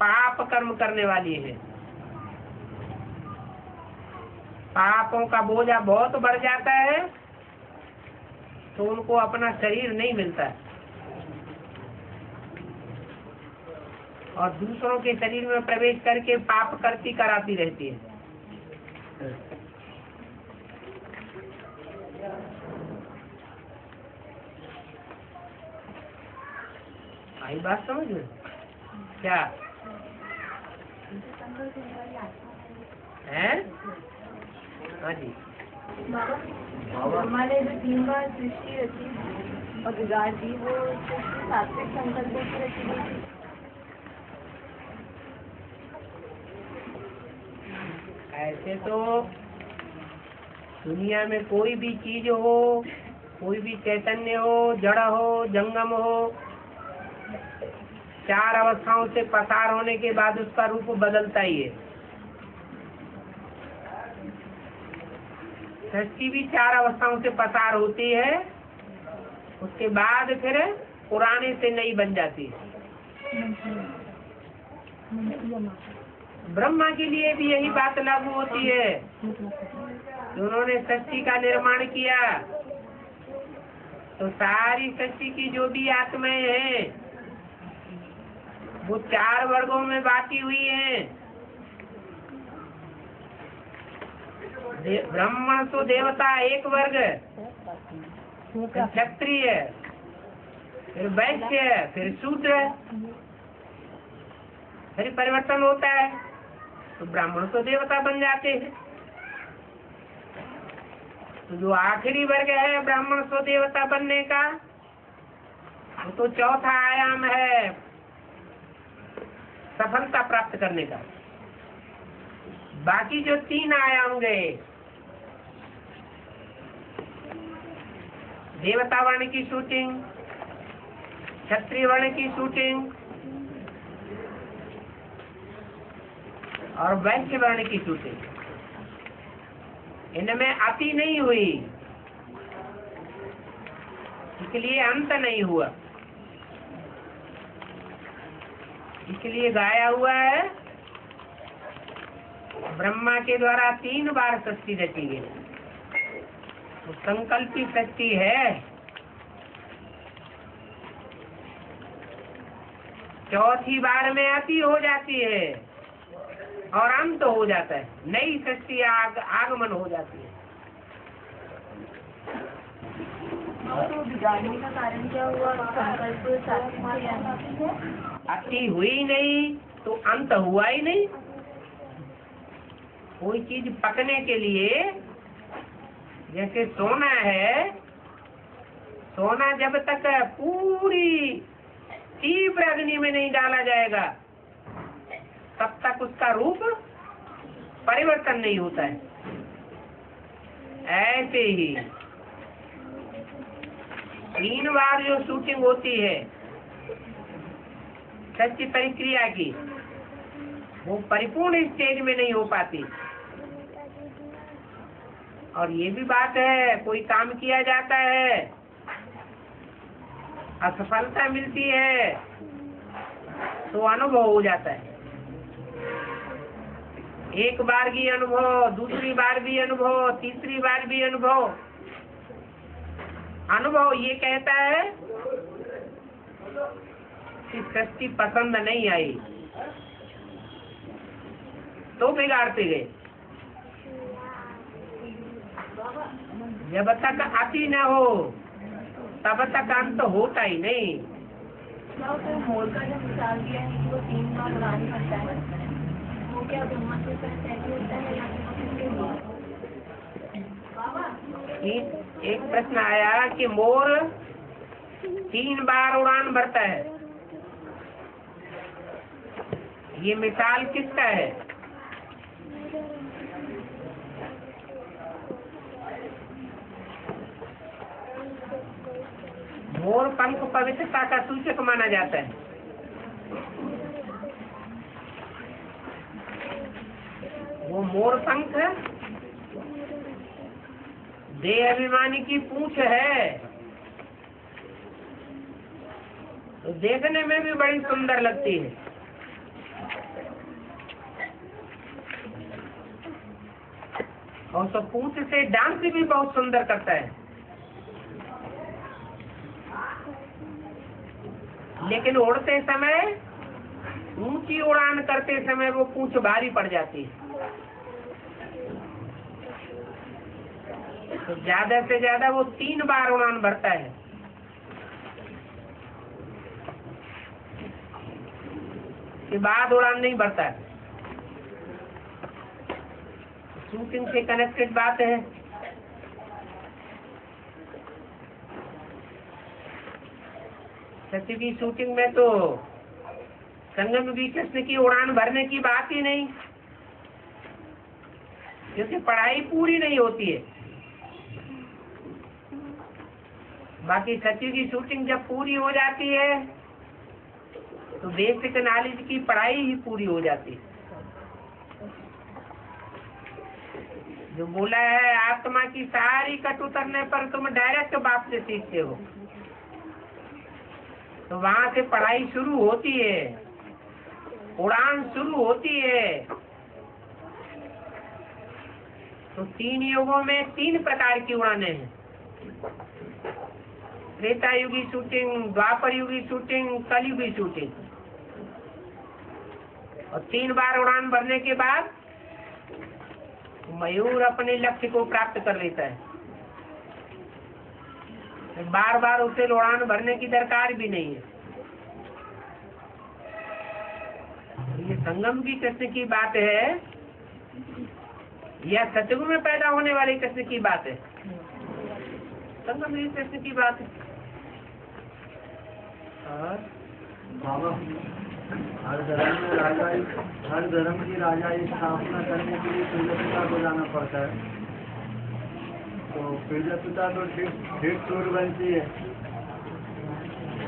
[SPEAKER 1] पाप कर्म करने वाली है। पापों का बोझा बहुत बढ़ जाता है तो उनको अपना शरीर नहीं मिलता है और दूसरों के शरीर में प्रवेश करके पाप करती कराती रहती है। आई बात समझ में? क्या है? हाँ जी।
[SPEAKER 3] हमारे जो 3 बार सृष्टि रची और बिगाड़ दी, वो सृष्टि सात्विक संकल्पों की रची गई थी।
[SPEAKER 1] ऐसे तो दुनिया में कोई भी चीज हो, कोई भी चैतन्य हो, जड़ हो, जंगम हो, 4 अवस्थाओं से पसार होने के बाद उसका रूप बदलता ही है। सृष्टि भी 4 अवस्थाओं से पसार होती है, उसके बाद फिर पुराने से नई बन जाती है। ब्रह्मा के लिए भी यही बात लागू होती है। उन्होंने सृष्टि का निर्माण किया तो सारी सृष्टि की जो भी आत्माएं हैं वो 4 वर्गों में बांटी हुई हैं। ब्राह्मण तो देवता एक वर्ग, फिर क्षत्रिय, फिर वैश्य, फिर शूद्र, फिर परिवर्तन होता है तो ब्राह्मण तो देवता बन जाते हैं। तो जो आखिरी वर्ग है ब्राह्मण तो देवता बनने का, वो तो चौथा आयाम है सफलता प्राप्त करने का। बाकी जो 3 आयाम गए, देवता वर्ण की शूटिंग, क्षत्रिय वर्ण की शूटिंग और वैश्य वर्ण की शूटिंग, इनमें अति नहीं हुई, इसलिए अंत नहीं हुआ। इसलिए गाया हुआ है ब्रह्मा के द्वारा 3 बार सृष्टि रची गई। तो संकल्पी सृष्टि है। चौथी बार में अति हो जाती है और अंत हो जाता है, नई सृष्टि आगमन हो जाती है।
[SPEAKER 3] तो बिगाड़ने का कारण क्या हुआ? संकल्प
[SPEAKER 1] अति हुई नहीं तो अंत हुआ ही नहीं। कोई चीज पकने के लिए, जैसे सोना है, सोना जब तक पूरी तीव्र अग्नि में नहीं डाला जाएगा तब तक उसका रूप परिवर्तन नहीं होता है। ऐसे ही 3 बार जो शूटिंग होती है सच्ची परिक्रिया की, वो परिपूर्ण स्टेज में नहीं हो पाती। और ये भी बात है, कोई काम किया जाता है, असफलता मिलती है तो अनुभव हो जाता है। एक बार भी अनुभव, दूसरी बार भी अनुभव, तीसरी बार भी अनुभव। अनुभव ये कहता है कि सृष्टि पसंद नहीं आई तो बिगाड़ते गए। जब तक अति न हो तब तक अंत होता ही नहीं।
[SPEAKER 3] मोर का जो मिसाल दिया है कि वो 3 बार उड़ान भरता है, वो क्या ब्रह्मा के साथ ऐसे होता है या
[SPEAKER 1] एक प्रश्न आया कि मोर 3 बार उड़ान भरता है, ये मिसाल किसका है? मोर पंख पवित्रता का सूचक माना जाता है। वो मोर पंख देह अभिमानी की पूंछ है, तो देखने में भी बड़ी सुंदर लगती है। और तो पूंछ से डांस भी बहुत सुंदर करता है। लेकिन उड़ते समय, ऊंची उड़ान करते समय वो पूंछ भारी पड़ जाती है। तो ज्यादा से ज्यादा वो 3 बार उड़ान भरता है। के बाद उड़ान नहीं भरता है। शूटिंग से कनेक्टेड बात है। सत्य की शूटिंग में तो संगम भी कृष्ण की उड़ान भरने की बात ही नहीं, क्योंकि पढ़ाई पूरी नहीं होती है। बाकी सत्य की शूटिंग जब पूरी हो जाती है तो बेसिक नॉलेज की पढ़ाई ही पूरी हो जाती है। जो बोला है आत्मा की सारी कट उतरने पर तुम डायरेक्ट बाप से सीखते हो, तो वहां से पढ़ाई शुरू होती है, उड़ान शुरू होती है। तो 3 युगों में 3 प्रकार की उड़ानें हैं। त्रेता युगी शूटिंग, द्वापर युगी शूटिंग, कलयुगी शूटिंग। और 3 बार उड़ान भरने के बाद मयूर अपने लक्ष्य को प्राप्त कर लेता है। बार बार उसे उड़ान भरने की दरकार भी नहीं है। ये संगम की कृष्ण की बात है या सतयुग में पैदा होने वाले कृष्ण की बात है? संगम की कृष्ण की बात है। और
[SPEAKER 2] बाबा हर धर्म में राजा, हर धर्म की राजा स्थापना करने के लिए पिता को जाना पड़ता है। तो पिता तो ठीक सूर्यवंशी है,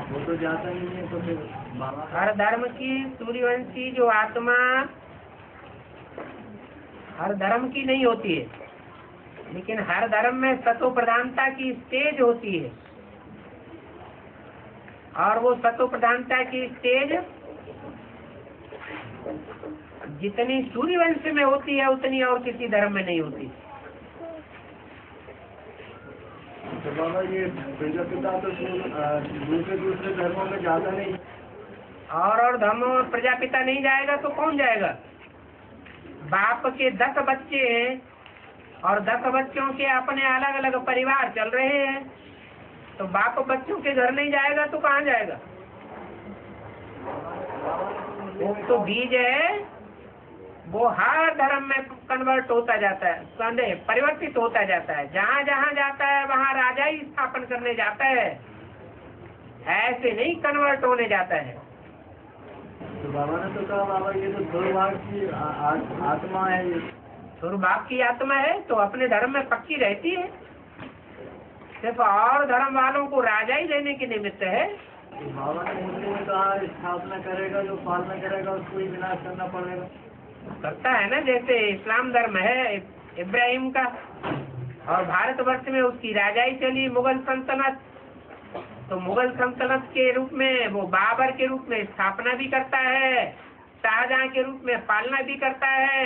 [SPEAKER 2] वो तो जाता नहीं है। तो फिर बाबा
[SPEAKER 1] हर धर्म की सूर्यवंशी जो आत्मा हर धर्म की नहीं होती है, लेकिन हर धर्म में सतो प्रधानता की स्टेज होती है। और वो सतो प्रधानता की स्टेज जितनी सूर्यवंश में होती है उतनी और किसी धर्म में नहीं होती।
[SPEAKER 2] तो बाबा ये प्रजापिता तो दूसरे धर्मों में ज्यादा नहीं,
[SPEAKER 1] और धर्मों में प्रजापिता नहीं जाएगा तो कौन जाएगा? बाप के 10 बच्चे हैं और 10 बच्चों के अपने अलग अलग परिवार चल रहे हैं, तो बाप बच्चों के घर नहीं जाएगा तो कहाँ जाएगा? वो तो बीज है, वो हर धर्म में कन्वर्ट होता जाता है, परिवर्तित होता जाता है। जहाँ जहाँ जाता है वहाँ राजा ही स्थापन करने जाता है, ऐसे नहीं कन्वर्ट होने जाता है।
[SPEAKER 2] तो बाबा ने तो कहा बाबा ये तो दुर्भाग की आत्मा है, ये
[SPEAKER 1] दुर्भाग की आत्मा है तो अपने धर्म में पक्की रहती है, सिर्फ और धर्म वालों को राजा ही देने के निमित्त है।
[SPEAKER 2] बाबा ने मुस्लिम में कहा स्थापना करेगा, जो पालना करेगा उसको ही विनाश करना पड़ेगा।
[SPEAKER 1] करता है ना, जैसे इस्लाम धर्म है इब्राहिम का, और भारतवर्ष में उसकी राजाई चली मुगल सल्तनत। तो मुगल सल्तनत के रूप में वो बाबर के रूप में स्थापना भी करता है, शाहजहां के रूप में पालना भी करता है,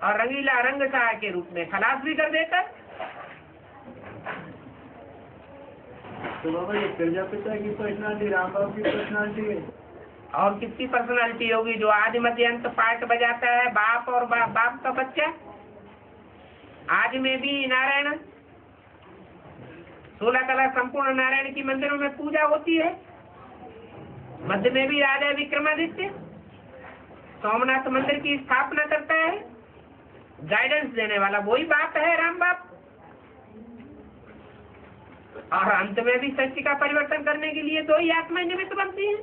[SPEAKER 1] और रंगीला रंगशाह के रूप में खलास भी कर देता है।
[SPEAKER 2] तो बाबा ये प्रजापिता की पर्सनालिटी राम बाबू की पर्सनालिटी है,
[SPEAKER 1] और किसकी पर्सनालिटी होगी? जो आदि मध्य अंत पाठ बजाता है, बाप और बाप का बच्चा। आज में भी नारायण 16 कला संपूर्ण नारायण की मंदिरों में पूजा होती है। मध्य में भी राजा विक्रमादित्य सोमनाथ मंदिर की स्थापना करता है, गाइडेंस देने वाला वही बाप है, राम बाप। और अंत में भी सृष्टि का परिवर्तन करने के लिए 2 ही आत्माएं निमित्त बनती हैं।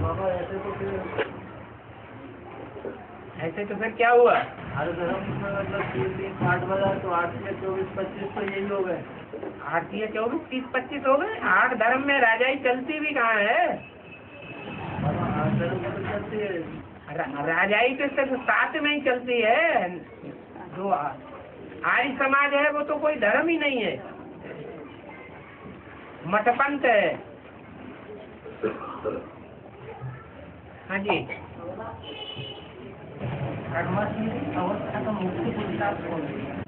[SPEAKER 2] बाबा
[SPEAKER 1] ऐसे तो फिर क्या हुआ?
[SPEAKER 2] हर धर्म में मतलब 3 8 बजा तो 8 या 24 25 तो यही हो गए।
[SPEAKER 1] 8 या 24 30 25 हो गए। 8 धर्म में राजाई चलती भी कहाँ है?
[SPEAKER 2] 8 धर्म में तो चलती है,
[SPEAKER 1] राजाई तो सिर्फ 7 में ही चलती है। जो आर्य समाज है वो तो कोई धर्म ही नहीं है, मठपंथ है। हाँ जी,
[SPEAKER 2] कर्म की अवस्था का मुक्ति पुरुषार्थ कौन है?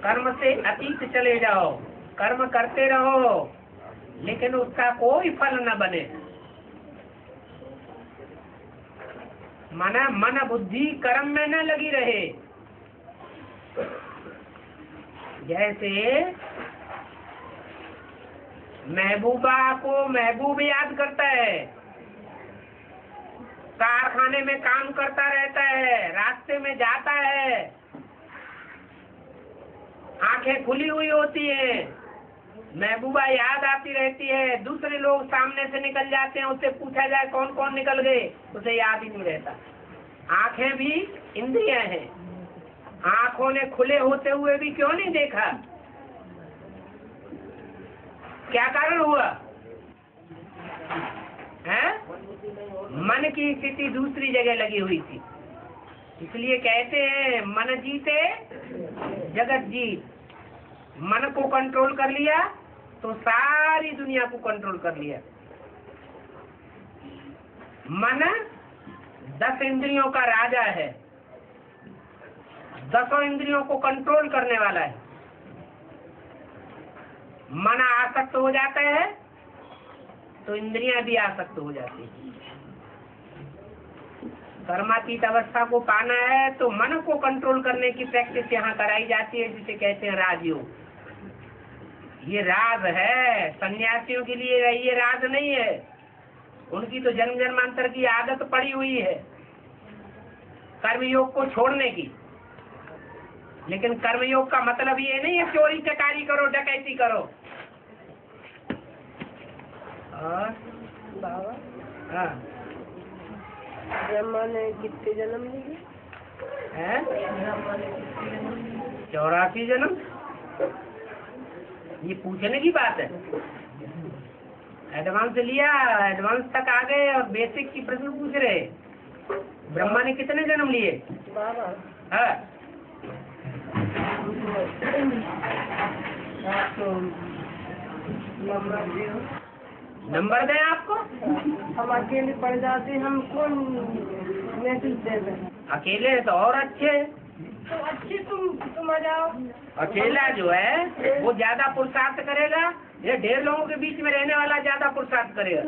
[SPEAKER 1] कर्म से अतीत चले जाओ, कर्म करते रहो लेकिन उसका कोई फल न बने। मन बुद्धि कर्म में न लगी रहे। जैसे महबूबा को महबूब याद करता है, कारखाने में काम करता रहता है, रास्ते में जाता है, आंखें खुली हुई होती है, महबूबा याद आती रहती है। दूसरे लोग सामने से निकल जाते हैं, उससे पूछा जाए कौन कौन निकल गए, उसे याद ही नहीं रहता। आंखें भी इंद्रियां हैं, आंखों ने खुले होते हुए भी क्यों नहीं देखा? क्या कारण हुआ है? मन की स्थिति दूसरी जगह लगी हुई थी। इसलिए कहते हैं मन जीते जगत जीत। मन को कंट्रोल कर लिया तो सारी दुनिया को कंट्रोल कर लिया। मन 10 इंद्रियों का राजा है, 10 इंद्रियों को कंट्रोल करने वाला है। मन आसक्त हो जाता है तो इंद्रियां भी आसक्त हो जाती है। कर्मातीत अवस्था को पाना है तो मन को कंट्रोल करने की प्रैक्टिस यहाँ कराई जाती है, जिसे कहते हैं राजयोग। ये राज है, सन्यासियों के लिए ये राज नहीं है। उनकी तो जन्म जन्मांतर की आदत पड़ी हुई है कर्मयोग को छोड़ने की। लेकिन कर्मयोग का मतलब ये नहीं है चोरी चकारी करो, डकैती करो। और
[SPEAKER 4] बाबा
[SPEAKER 1] हाँ,
[SPEAKER 4] ब्रह्मा ने कितने जन्म लिए?
[SPEAKER 1] है 84 जन्म। ये पूछने की बात है। एडवांस लिया, एडवांस तक आ गए और बेसिक की प्रश्न पूछ रहे। ब्रह्मा ने कितने जन्म लिए?
[SPEAKER 4] बाबा
[SPEAKER 1] हाँ,
[SPEAKER 4] आप तो
[SPEAKER 1] नंबर दें आपको?
[SPEAKER 4] हम अकेले पड़ जाते, हम कौन मैसेज दे दें?
[SPEAKER 1] अकेले हैं तो और अच्छे।
[SPEAKER 4] तो अच्छे तुम आ जाओ।
[SPEAKER 1] अकेला जो है वो ज्यादा पुरुषार्थ करेगा या ढेर लोगों के बीच में रहने वाला ज्यादा पुरुषार्थ करेगा?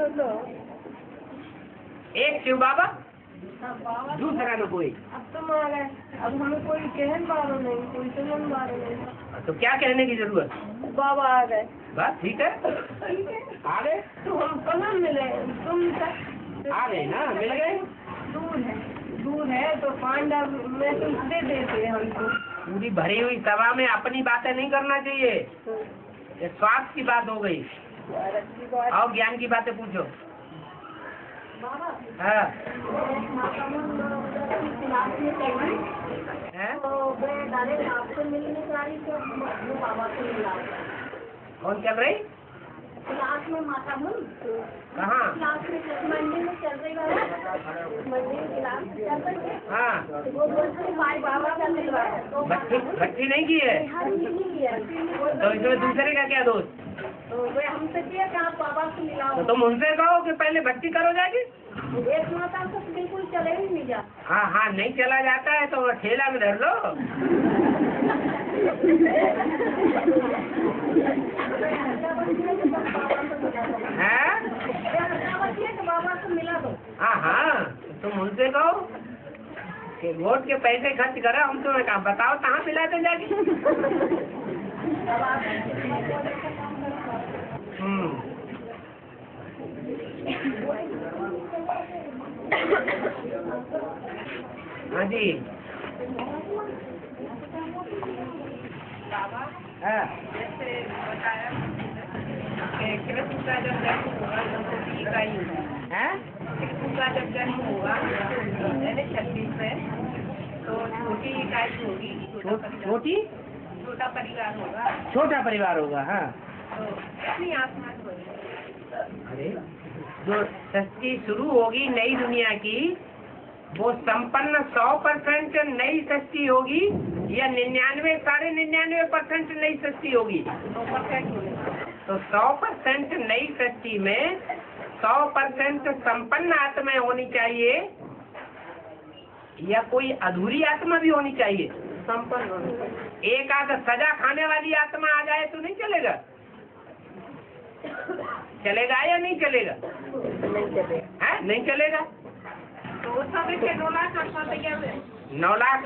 [SPEAKER 1] एक शिव बाबा,
[SPEAKER 4] बाबा
[SPEAKER 1] दूसरा न कोई।
[SPEAKER 4] अब तुम आ गए, अब हमें कोई कहने वाला नहीं, कोई सुनने वाला नहीं।
[SPEAKER 1] तो क्या कहने की जरूरत?
[SPEAKER 4] बाबा आ गए,
[SPEAKER 1] बस ठीक है,
[SPEAKER 4] ठीक है।
[SPEAKER 1] आ गए।
[SPEAKER 4] तो हम कहाँ मिले? तुम
[SPEAKER 1] आ गए ना, मिल गए।
[SPEAKER 4] दूर है तो पांडव में तुम दे देते हमको।
[SPEAKER 1] पूरी भरी हुई सभा में अपनी बातें नहीं करना चाहिए। ये स्वार्थ की बात हो गई।
[SPEAKER 4] अच्छी बात।
[SPEAKER 1] और ज्ञान की बातें पूछो।
[SPEAKER 3] बाबा
[SPEAKER 1] हाँ,
[SPEAKER 3] क्लास में चढ़ी
[SPEAKER 1] है?
[SPEAKER 3] तो मैं डायरेक्ट आपसे मिलने जा रही तो वो बाबा से मिला।
[SPEAKER 1] कौन चल रही?
[SPEAKER 3] क्लास में माता हूँ।
[SPEAKER 1] कहाँ?
[SPEAKER 3] क्लास में मंदिर में चल रही है, मंदिर क्लास में चल रही है।
[SPEAKER 1] हाँ,
[SPEAKER 3] तो वो बोलते हैं भाई बाबा का मिलवा है तो
[SPEAKER 1] भक्ति नहीं की है
[SPEAKER 3] हर नहीं किया।
[SPEAKER 1] तो इसमें दूसरे का क्या दोष?
[SPEAKER 3] तो वे हमसे किया कि आप बाबा से मिलाओ।
[SPEAKER 1] तो तुम उनसे कहो कि पहले भक्ति करो जाके।
[SPEAKER 3] एक माता तो बिल्कुल चले ही नहीं जा।
[SPEAKER 1] हाँ हाँ, नहीं चला जाता है तो ठेला में धर लो। हैं?
[SPEAKER 3] बाबा से मिला दो।
[SPEAKER 1] हाँ हाँ, तुम उनसे कहो कि वोट के पैसे खर्च करो, हम तुम्हें कहा बताओ कहाँ मिलाते जाके। हाँ जी, हाँ,
[SPEAKER 4] जैसे बताया कि कृष्ण का जब जन्म हुआ तो छोटी इकाई हुई।
[SPEAKER 1] हैं?
[SPEAKER 4] कृष्ण का जब जन्म हुआ यानी 26 में तो छोटी इकाई होगी,
[SPEAKER 1] छोटी
[SPEAKER 4] छोटा परिवार होगा।
[SPEAKER 1] छोटा परिवार होगा। हाँ,
[SPEAKER 4] तो कितनी आत्मा होगी?
[SPEAKER 1] अरे जो सृष्टि शुरू होगी नई दुनिया की, वो संपन्न 100% नई सृष्टि होगी या 99 99.5% नई सृष्टि होगी?
[SPEAKER 4] 100% होगी।
[SPEAKER 1] तो 100% नई सृष्टि में 100% संपन्न आत्मा होनी चाहिए या कोई अधूरी आत्मा भी होनी चाहिए?
[SPEAKER 4] संपन्न होगी।
[SPEAKER 1] एक आध सजा खाने वाली आत्मा आ जाए तो नहीं चलेगा? चलेगा या नहीं चलेगा? नहीं चलेगा।
[SPEAKER 4] तो वो सब इसे 9 लाख
[SPEAKER 1] 9 लाख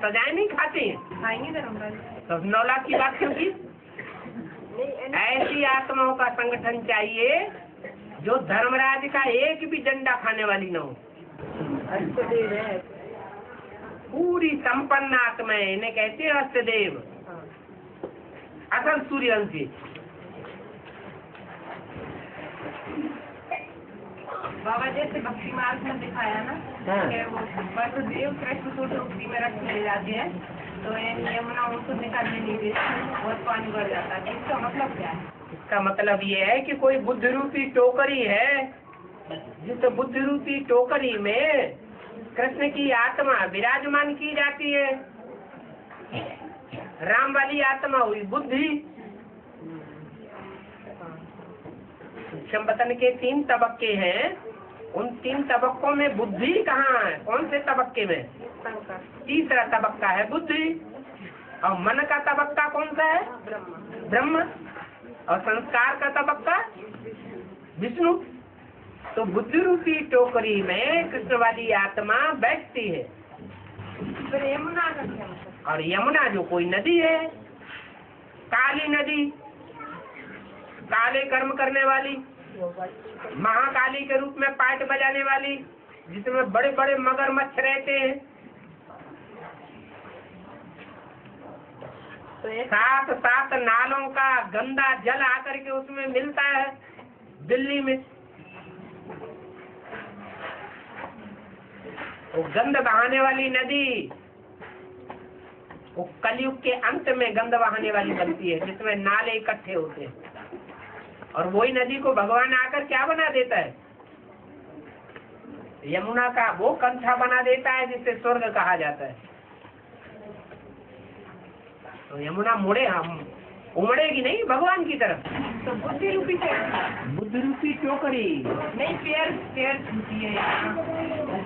[SPEAKER 1] सजाएं नहीं खाते हैं,
[SPEAKER 4] खाएंगे धर्मराज।
[SPEAKER 1] तो 9 लाख की बात क्यों की? ऐसी आत्माओं का संगठन चाहिए जो धर्मराज का एक भी डंडा खाने वाली न हो। पूरी संपन्न आत्माएं, इन्हें कहते हैं अष्टदेव, असल सूर्यवंशी।
[SPEAKER 4] बाबा जैसे भक्ति मार्ग में दिखाया ना, कि वो वसुदेव कृष्ण को टोकरी में रख ले जाते हैं, तो यमुना उनको निकालने नहीं देती और पानी बढ़ जाता है। इसका मतलब क्या है?
[SPEAKER 1] इसका मतलब ये है कि कोई बुद्ध रूपी टोकरी है, जिस बुद्ध रूपी टोकरी में कृष्ण की आत्मा विराजमान की जाती है। राम वाली आत्मा हुई बुद्धि। सूक्ष्म वतन के 3 तबक्के हैं, उन 3 तबक्कों में बुद्धि कहाँ है? कौन से तबक्के में? तीसरा तबक्का है बुद्धि। और मन का तबक्का कौन सा है? ब्रह्म। और संस्कार का तबक्का विष्णु। तो बुद्धि रूपी टोकरी में कृष्ण वाली आत्मा बैठती है।
[SPEAKER 4] फिर यमुना का क्या मतलब?
[SPEAKER 1] और यमुना जो कोई नदी है, काली नदी, काले कर्म करने वाली, महाकाली के रूप में पाट बजाने वाली, जिसमें बड़े बड़े मगरमच्छ रहते हैं। 7 नालों का गंदा जल आकर के उसमें मिलता है दिल्ली में। वो गंद बहाने वाली नदी, वो कलयुग के अंत में गंद बहाने वाली बनती है, जिसमें नाले इकट्ठे होते हैं। और वही नदी को भगवान आकर क्या बना देता है? यमुना का वो कंठा बना देता है जिसे स्वर्ग कहा जाता है। तो यमुना उमड़ेगी नहीं भगवान की तरफ।
[SPEAKER 4] तो बुद्धि रूपी
[SPEAKER 1] बुद्ध रूपी टोकरी
[SPEAKER 4] नहीं, पैर छूती है यहाँ,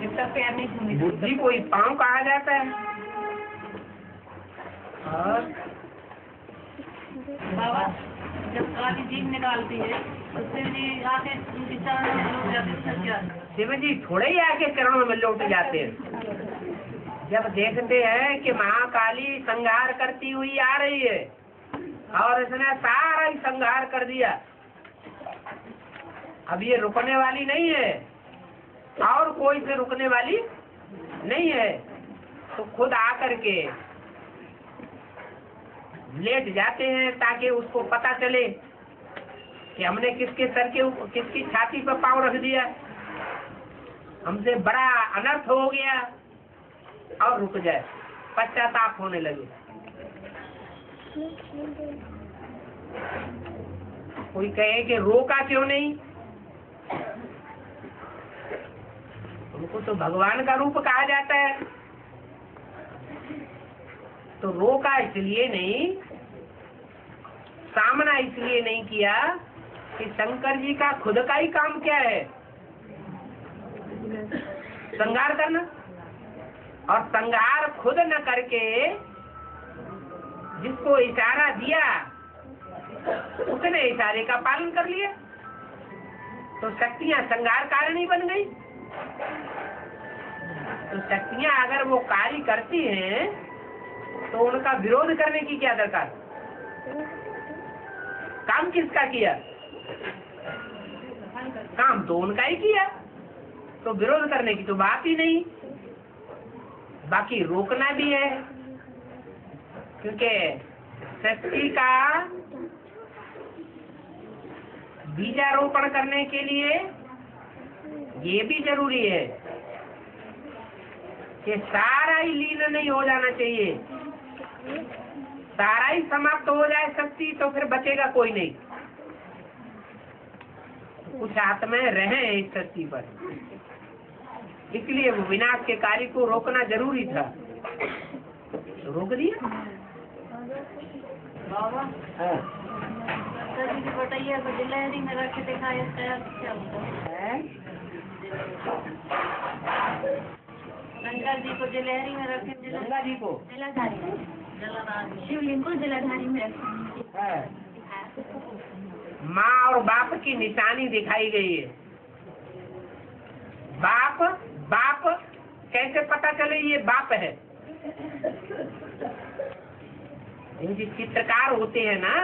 [SPEAKER 4] जब तक पैर नहीं छूने।
[SPEAKER 1] बुद्धि को ही पाँव कहा जाता है। और
[SPEAKER 3] बाबा जब काली जीभ निकालती है उससे भी आके उनके चरणों में लौट जाते हैं।
[SPEAKER 1] शिव जी थोड़े ही आके चरणों में लौट जाते हैं। जब देखते हैं कि महाकाली संहार करती हुई आ रही है और इसने सारा ही संहार कर दिया, अब ये रुकने वाली नहीं है और कोई से रुकने वाली नहीं है, तो खुद आकर के लेट जाते हैं ताकि उसको पता चले कि हमने किसके सर के किसकी छाती पर पांव रख दिया, हमसे बड़ा अनर्थ हो गया, और रुक जाए, पश्चाताप होने लगे। कोई कहे कि रोका क्यों नहीं? उनको तो भगवान का रूप कहा जाता है। तो रोका इसलिए नहीं, सामना इसलिए नहीं किया कि शंकर जी का खुद का ही काम क्या है? संहार करना। और संहार खुद न करके जिसको इशारा दिया उसने इशारे का पालन कर लिया, तो शक्तियां संहार कारिणी बन गई। तो शक्तियां अगर वो कार्य करती हैं तो उनका विरोध करने की क्या दरकार? काम किसका किया? काम तो उनका ही किया, तो विरोध करने की तो बात ही नहीं। बाकी रोकना भी है, क्योंकि शक्ति का बीजारोपण करने के लिए ये भी जरूरी है कि सारा ही लीन नहीं हो जाना चाहिए। सारा ही समाप्त हो जाए शक्ति तो फिर बचेगा कोई नहीं। कुछ आत्माएं रहे इस शक्ति पर, इसलिए वो विनाश के कार्य को रोकना जरूरी था, तो रोक दिया।
[SPEAKER 3] बाबा जी बताइए, लहरी में रख के दिखाए क्या होता है? गंगा जी को जलहरी में रखें,
[SPEAKER 1] गंगा जी को
[SPEAKER 3] जलाधारी, शिवलिंग को जलाधारी में रखें।
[SPEAKER 1] है। माँ और बाप की निशानी दिखाई गई है। बाप बाप कैसे पता चले ये बाप है? ये जो चित्रकार होते हैं ना,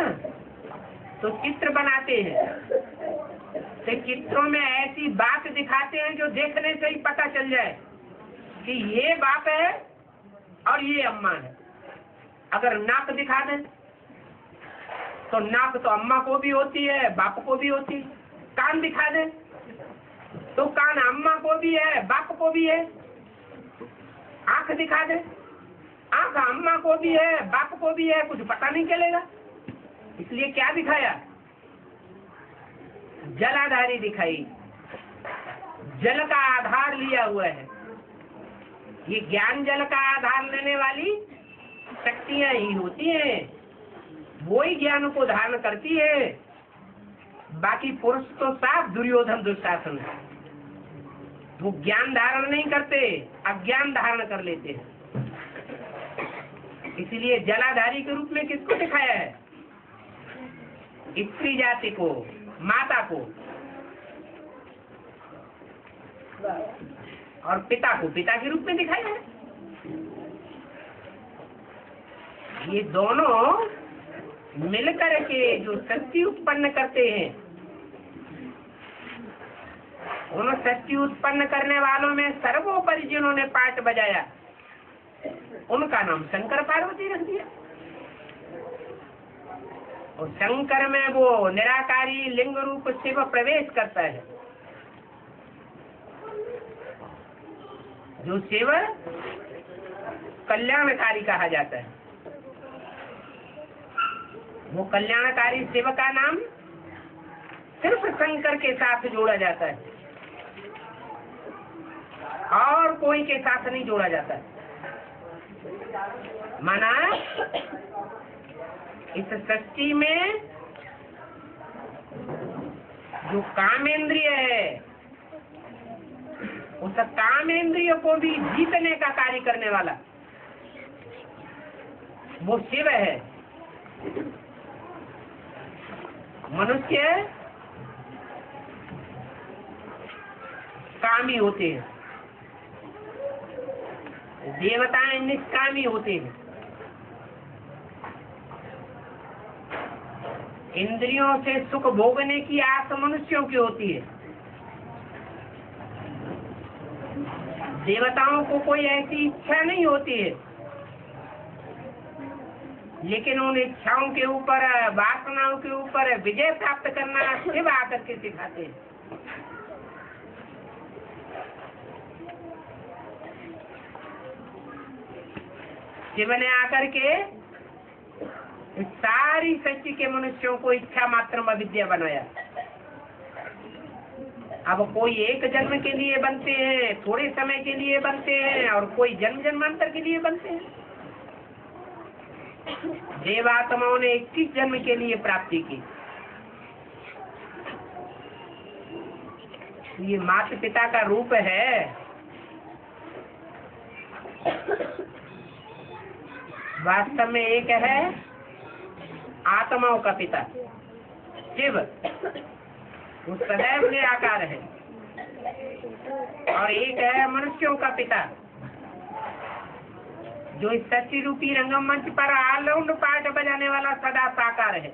[SPEAKER 1] तो चित्र बनाते हैं, तो चित्रों में ऐसी बात दिखाते हैं जो देखने से ही पता चल जाए कि ये बाप है और ये अम्मा है। अगर नाक दिखा दें तो नाक तो अम्मा को भी होती है, बाप को भी होती है। कान दिखा दें तो कान अम्मा को भी है, बाप को भी है। आंख दिखा दे, आंख अम्मा को भी है, बाप को भी है, कुछ पता नहीं चलेगा। इसलिए क्या दिखाया? जलाधारी दिखाई, जल का आधार लिया हुआ है। ये ज्ञान जल का आधार लेने वाली शक्तियां ही होती हैं, वो ही ज्ञान को धारण करती है। बाकी पुरुष तो साफ दुर्योधन दुशासन है, वो ज्ञान धारण नहीं करते, अज्ञान धारण कर लेते हैं। इसलिए जलाधारी के रूप में किसको दिखाया है? स्त्री जाति को, माता को, और पिता को पिता के रूप में दिखाया है। ये दोनों मिलकर के जो शक्ति उत्पन्न करते हैं, उन शक्ति उत्पन्न करने वालों में सर्वोपरि जिन्होंने पाठ बजाया, उनका नाम शंकर पार्वती रख दिया। और शंकर में वो निराकारी लिंग रूप शिव प्रवेश करता है। जो शिव कल्याणकारी कहा जाता है, वो कल्याणकारी शिव का नाम सिर्फ शंकर के साथ जोड़ा जाता है और कोई के साथ नहीं जोड़ा जाता है। माना इस सृष्टि में जो कामेंद्रिय है, उस कामेंद्रिय को भी जीतने का कार्य करने वाला वो शिव है। मनुष्य कामी होते हैं, देवताएं निष्कामी होते हैं। इंद्रियों से सुख भोगने की आस मनुष्यों की होती है। देवताओं को कोई ऐसी इच्छा नहीं होती है, लेकिन उन इच्छाओं के ऊपर, वासनाओं के ऊपर विजय प्राप्त करना शिव आकर के सिखाते हैं। शिव ने आकर के इस सारी सृष्टि के मनुष्यों को इच्छा मात्र में विद्या बनाया। अब कोई एक जन्म के लिए बनते हैं, थोड़े समय के लिए बनते हैं, और कोई जन्म जन्मांतर के लिए बनते हैं। देवात्माओं ने 21 जन्म के लिए प्राप्ति की। ये माता पिता का रूप है। वास्तव में एक है आत्माओं का पिता शिव, वो सदैव निराकार है, और एक है मनुष्यों का पिता जो इस सच्ची रूपी रंगम मंच पर आलौंड पाठ बजाने वाला सदा साकार है।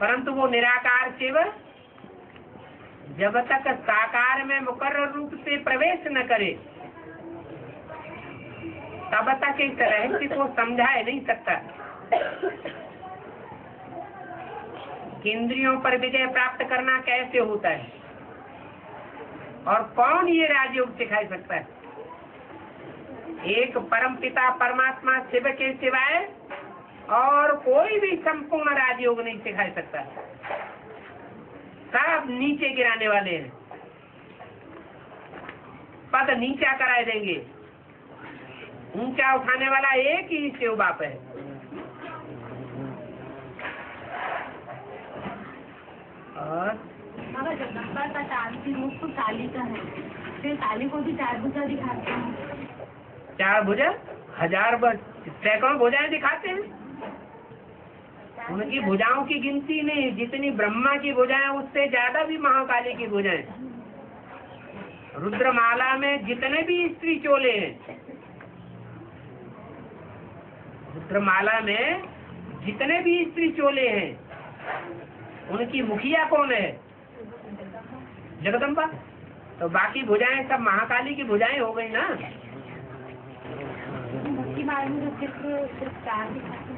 [SPEAKER 1] परंतु वो निराकार शिव जब तक साकार में मुकर्रर रूप से प्रवेश न करे, तब तक इस रहस्य को समझाए नहीं सकता। इंद्रियों पर विजय प्राप्त करना कैसे होता है और कौन ये राजयोग सिखा सकता है? एक परम पिता परमात्मा शिव के सिवाय और कोई भी संपूर्ण राजयोग नहीं सिखा सकता। सब नीचे गिराने वाले हैं, पद नीचा कराए देंगे। ऊंचा उठाने वाला एक ही शिव बाप है।
[SPEAKER 3] जगदम्बा का फिर उसको काली का है, फिर काली को भी 4 भुजा दिखाते हैं।
[SPEAKER 1] 4 भुजा, 1000 सैकड़ों भुजाएं दिखाते हैं। उनकी भुजाओं की गिनती नहीं, जितनी ब्रह्मा की भुजाएं उससे ज्यादा भी महाकाली की भुजाएं। रुद्रमाला में जितने भी स्त्री चोले हैं, रुद्रमाला में जितने भी स्त्री चोले हैं, उनकी मुखिया कौन है? जगदम्बा। तो बाकी भुजाएं सब महाकाली की भुजाएं हो गई ना।
[SPEAKER 3] भक्ति मार्ग में जो चित्र सिर्फ 4 दिखाते हैं।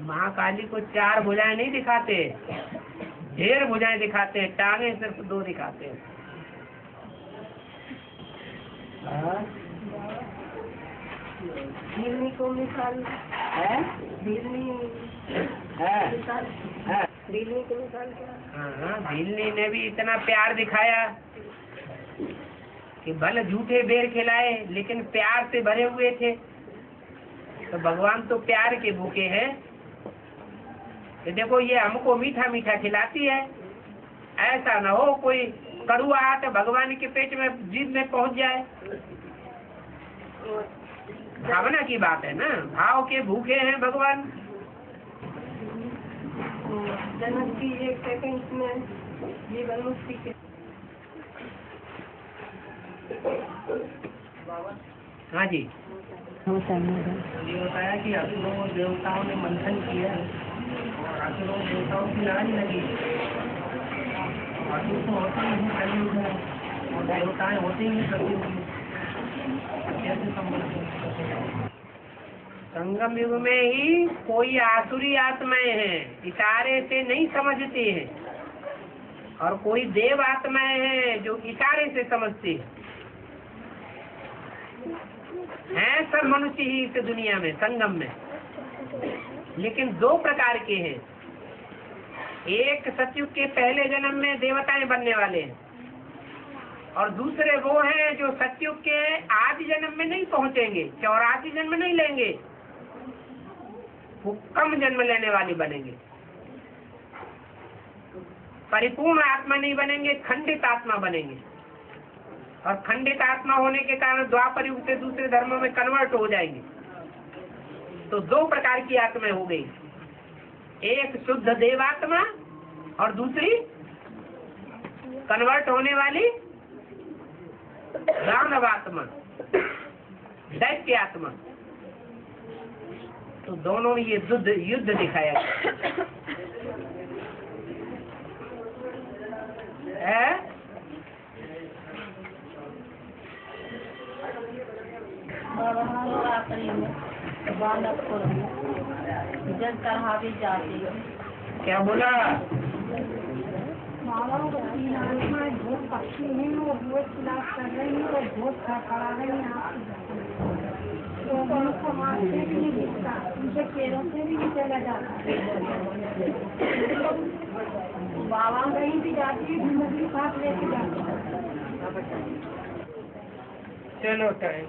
[SPEAKER 1] महाकाली को 4 भुजाएं नहीं दिखाते, ढेर भुजाएं दिखाते हैं, टांगे सिर्फ 2 दिखाते हैं।
[SPEAKER 3] भीलनी को मिसाल
[SPEAKER 1] है?
[SPEAKER 3] भीलनी
[SPEAKER 1] है?
[SPEAKER 3] मिसाल
[SPEAKER 1] है?
[SPEAKER 3] भीलनी को मिसाल क्या?
[SPEAKER 1] हाँ, भीलनी ने भी इतना प्यार दिखाया कि भले झूठे बेर खिलाए लेकिन प्यार से भरे हुए थे। तो भगवान तो प्यार के भूखे हैं। कि देखो ये हमको मीठा मीठा खिलाती है, ऐसा न हो कोई कड़ुआ तो भगवान के पेट में, जीभ में पहुंच जाए। भावना की बात है ना, भाव के भूखे हैं भगवान।
[SPEAKER 3] जन्म की 1 सेकंड में जीवन मुक्ति के।
[SPEAKER 1] हाँ जी,
[SPEAKER 2] ये बताया कि असुरों और देवताओं ने मंथन किया और असुरों और देवताओं की लड़ाई लगी। असुर तो होते ही कलयुग है और देवताएं होते ही कलयुग में। कैसे संबंध?
[SPEAKER 1] संगम युग में ही कोई आसुरी आत्माएं हैं, इशारे से नहीं समझती हैं, और कोई देव आत्माएं हैं जो इशारे से समझती हैं। सब मनुष्य ही इस दुनिया में संगम में, लेकिन 2 प्रकार के हैं। एक सतयुग के पहले जन्म में देवताएं बनने वाले हैं, और दूसरे वो हैं जो सतयुग के आदि जन्म में नहीं पहुंचेंगे, 84 जन्म नहीं लेंगे, वो कम जन्म लेने वाली बनेंगे। परिपूर्ण आत्मा नहीं बनेंगे, खंडित आत्मा बनेंगे। और खंडित आत्मा होने के कारण द्वापर युग से दूसरे धर्मों में कन्वर्ट हो जाएंगे। तो 2 प्रकार की आत्माएं हो गई, एक शुद्ध देवात्मा और दूसरी कन्वर्ट होने वाली दानव आत्मा, दैत्य आत्मा। तो दोनों ये युद्ध दिखाया है। क्या बोला?
[SPEAKER 3] मालाओं को 3 आत्माएं बहुत पक्षी हैं और बहुत खिलाफ कर रही हैं और बहुत खड़ा रही हैं। तो उनको हाथ से भी नहीं दिखता, उनके पैरों से भी नहीं चला जाता। बाबा कहीं भी जाती है, घूमती साथ लेके जाती है।
[SPEAKER 1] चलो टाइम